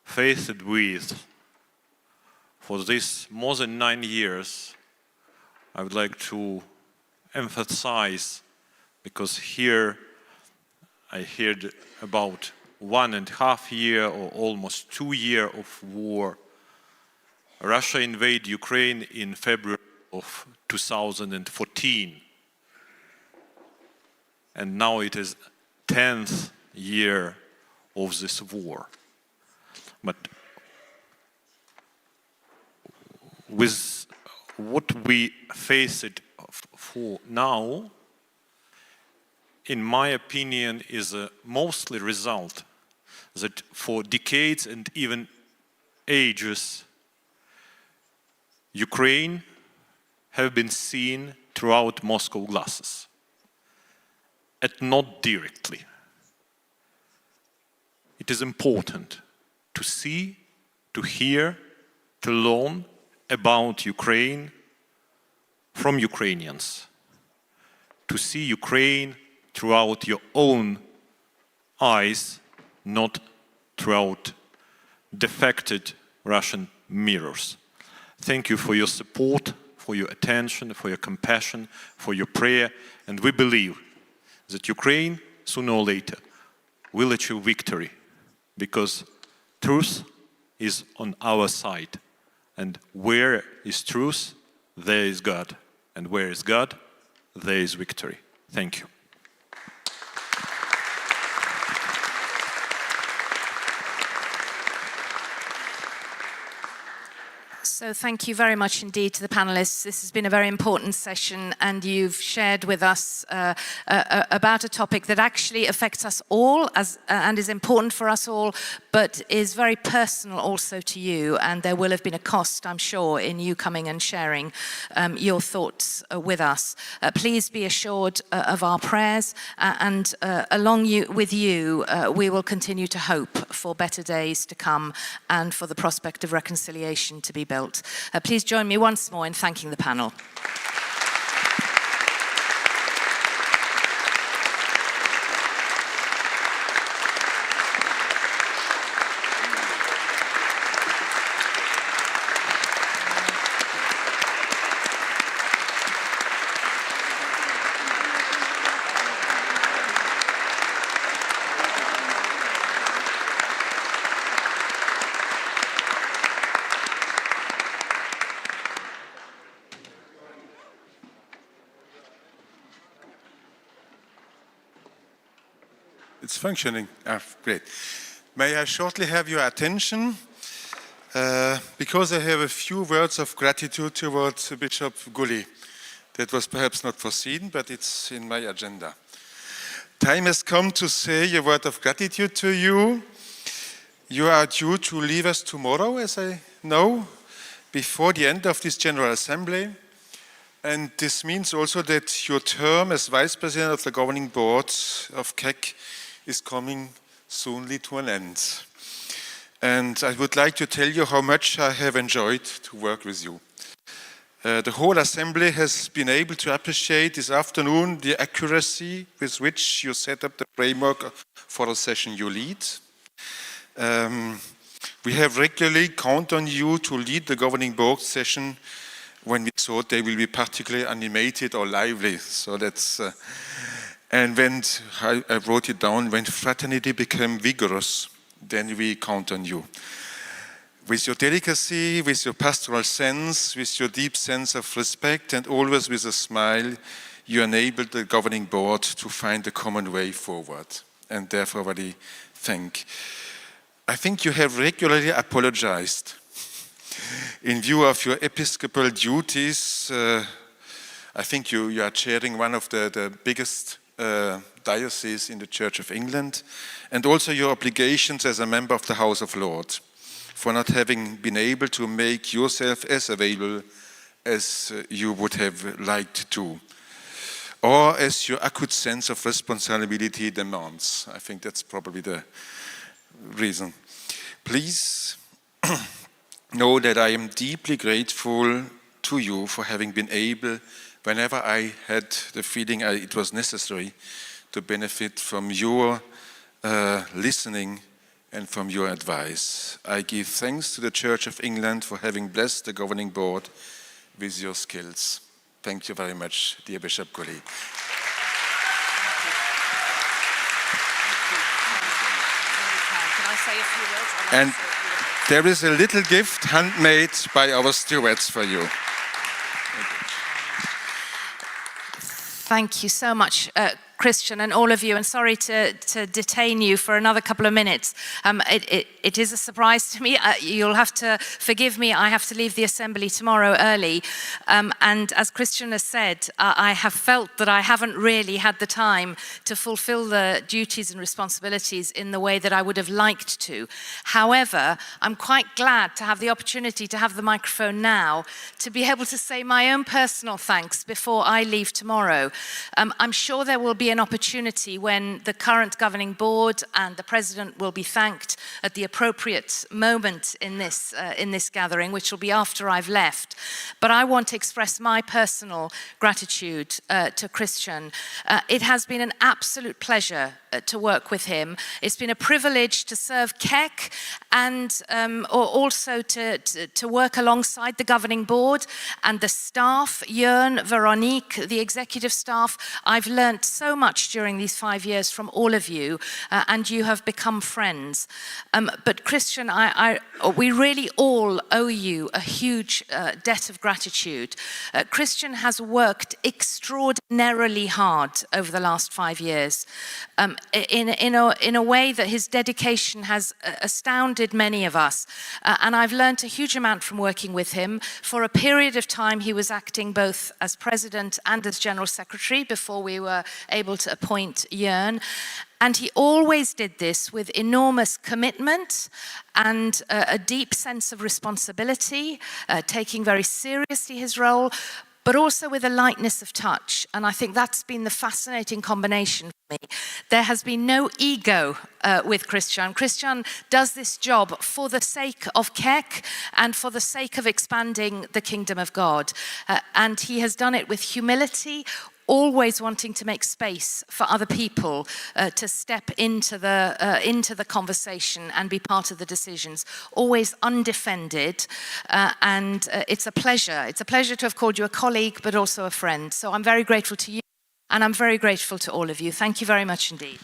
faced with for this more than 9 years, I would like to emphasize, because here I heard about 1.5 years or almost 2 years of war. Russia invaded Ukraine in February of 2014. And now it is 10th year of this war. But with what we face it for now, in my opinion, is a mostly result that for decades and even ages, Ukraine have been seen throughout Moscow glasses, and not directly. It is important to see, to hear, to learn about Ukraine from Ukrainians, to see Ukraine throughout your own eyes, not throughout defected Russian mirrors. Thank you for your support, for your attention, for your compassion, for your prayer, and we believe that Ukraine, sooner or later, will achieve victory, because truth is on our side. And where is truth, there is God. And where is God, there is victory. Thank you. So thank you very much indeed to the panelists. This has been a very important session, and you've shared with us about a topic that actually affects us all and is important for us all, but is very personal also to you. And there will have been a cost, I'm sure, in you coming and sharing your thoughts with us. Please be assured of our prayers, and with you, we will continue to hope for better days to come and for the prospect of reconciliation to be built. Please join me once more in thanking the panel. It's functioning. Great. May I shortly have your attention? Because I have a few words of gratitude towards Bishop Gulli. That was perhaps not foreseen, but it's in my agenda. Time has come to say a word of gratitude to you. You are due to leave us tomorrow, as I know, before the end of this General Assembly. And this means also that your term as Vice President of the Governing Board of KEC is coming soonly to an end. And I would like to tell you how much I have enjoyed to work with you. The whole Assembly has been able to appreciate this afternoon the accuracy with which you set up the framework for the session you lead. We have regularly counted on you to lead the Governing Board session when we thought they will be particularly animated or lively. So that's And when, I wrote it down, when fraternity became vigorous, then we count on you. With your delicacy, with your pastoral sense, with your deep sense of respect, and always with a smile, you enabled the governing board to find a common way forward. And therefore, really I think you have regularly apologized. In view of your episcopal duties, I think you are chairing one of the biggest dioceses in the Church of England, and also your obligations as a member of the House of Lords, for not having been able to make yourself as available as you would have liked to, or as your acute sense of responsibility demands. I think that's probably the reason. Please know that I am deeply grateful to you for having been able, whenever I had the feeling it was necessary, to benefit from your listening and from your advice. I give thanks to the Church of England for having blessed the governing board with your skills. Thank you very much, dear Bishop Gully. And there is a little gift handmade by our stewards for you. Thank you so much, Christian, and all of you, and sorry to detain you for another couple of minutes. It is a surprise to me. You'll have to forgive me. I have to leave the assembly tomorrow early. And as Christian has said, I have felt that I haven't really had the time to fulfill the duties and responsibilities in the way that I would have liked to. However, I'm quite glad to have the opportunity to have the microphone now to be able to say my own personal thanks before I leave tomorrow. I'm sure there will be an opportunity when the current governing board and the president will be thanked at the appropriate moment in this gathering, which will be after I've left. But I want to express my personal gratitude to Christian. It has been an absolute pleasure to work with him. It's been a privilege to serve KEC and also to work alongside the governing board and the staff, Jörn, Veronique, the executive staff. I've learnt so much during these 5 years from all of you, and you have become friends. But Christian, we really all owe you a huge debt of gratitude. Christian has worked extraordinarily hard over the last 5 years. In a way that his dedication has astounded many of us. And I've learned a huge amount from working with him. For a period of time, he was acting both as president and as general secretary before we were able to appoint Jörn. And he always did this with enormous commitment and a deep sense of responsibility, taking very seriously his role, but also with a lightness of touch. And I think that's been the fascinating combination for me. There has been no ego with Christian. Christian does this job for the sake of KEC and for the sake of expanding the kingdom of God. And he has done it with humility, always wanting to make space for other people to step into the conversation and be part of the decisions, always undefended. And it's a pleasure. It's a pleasure to have called you a colleague, but also a friend. So I'm very grateful to you, and I'm very grateful to all of you. Thank you very much indeed.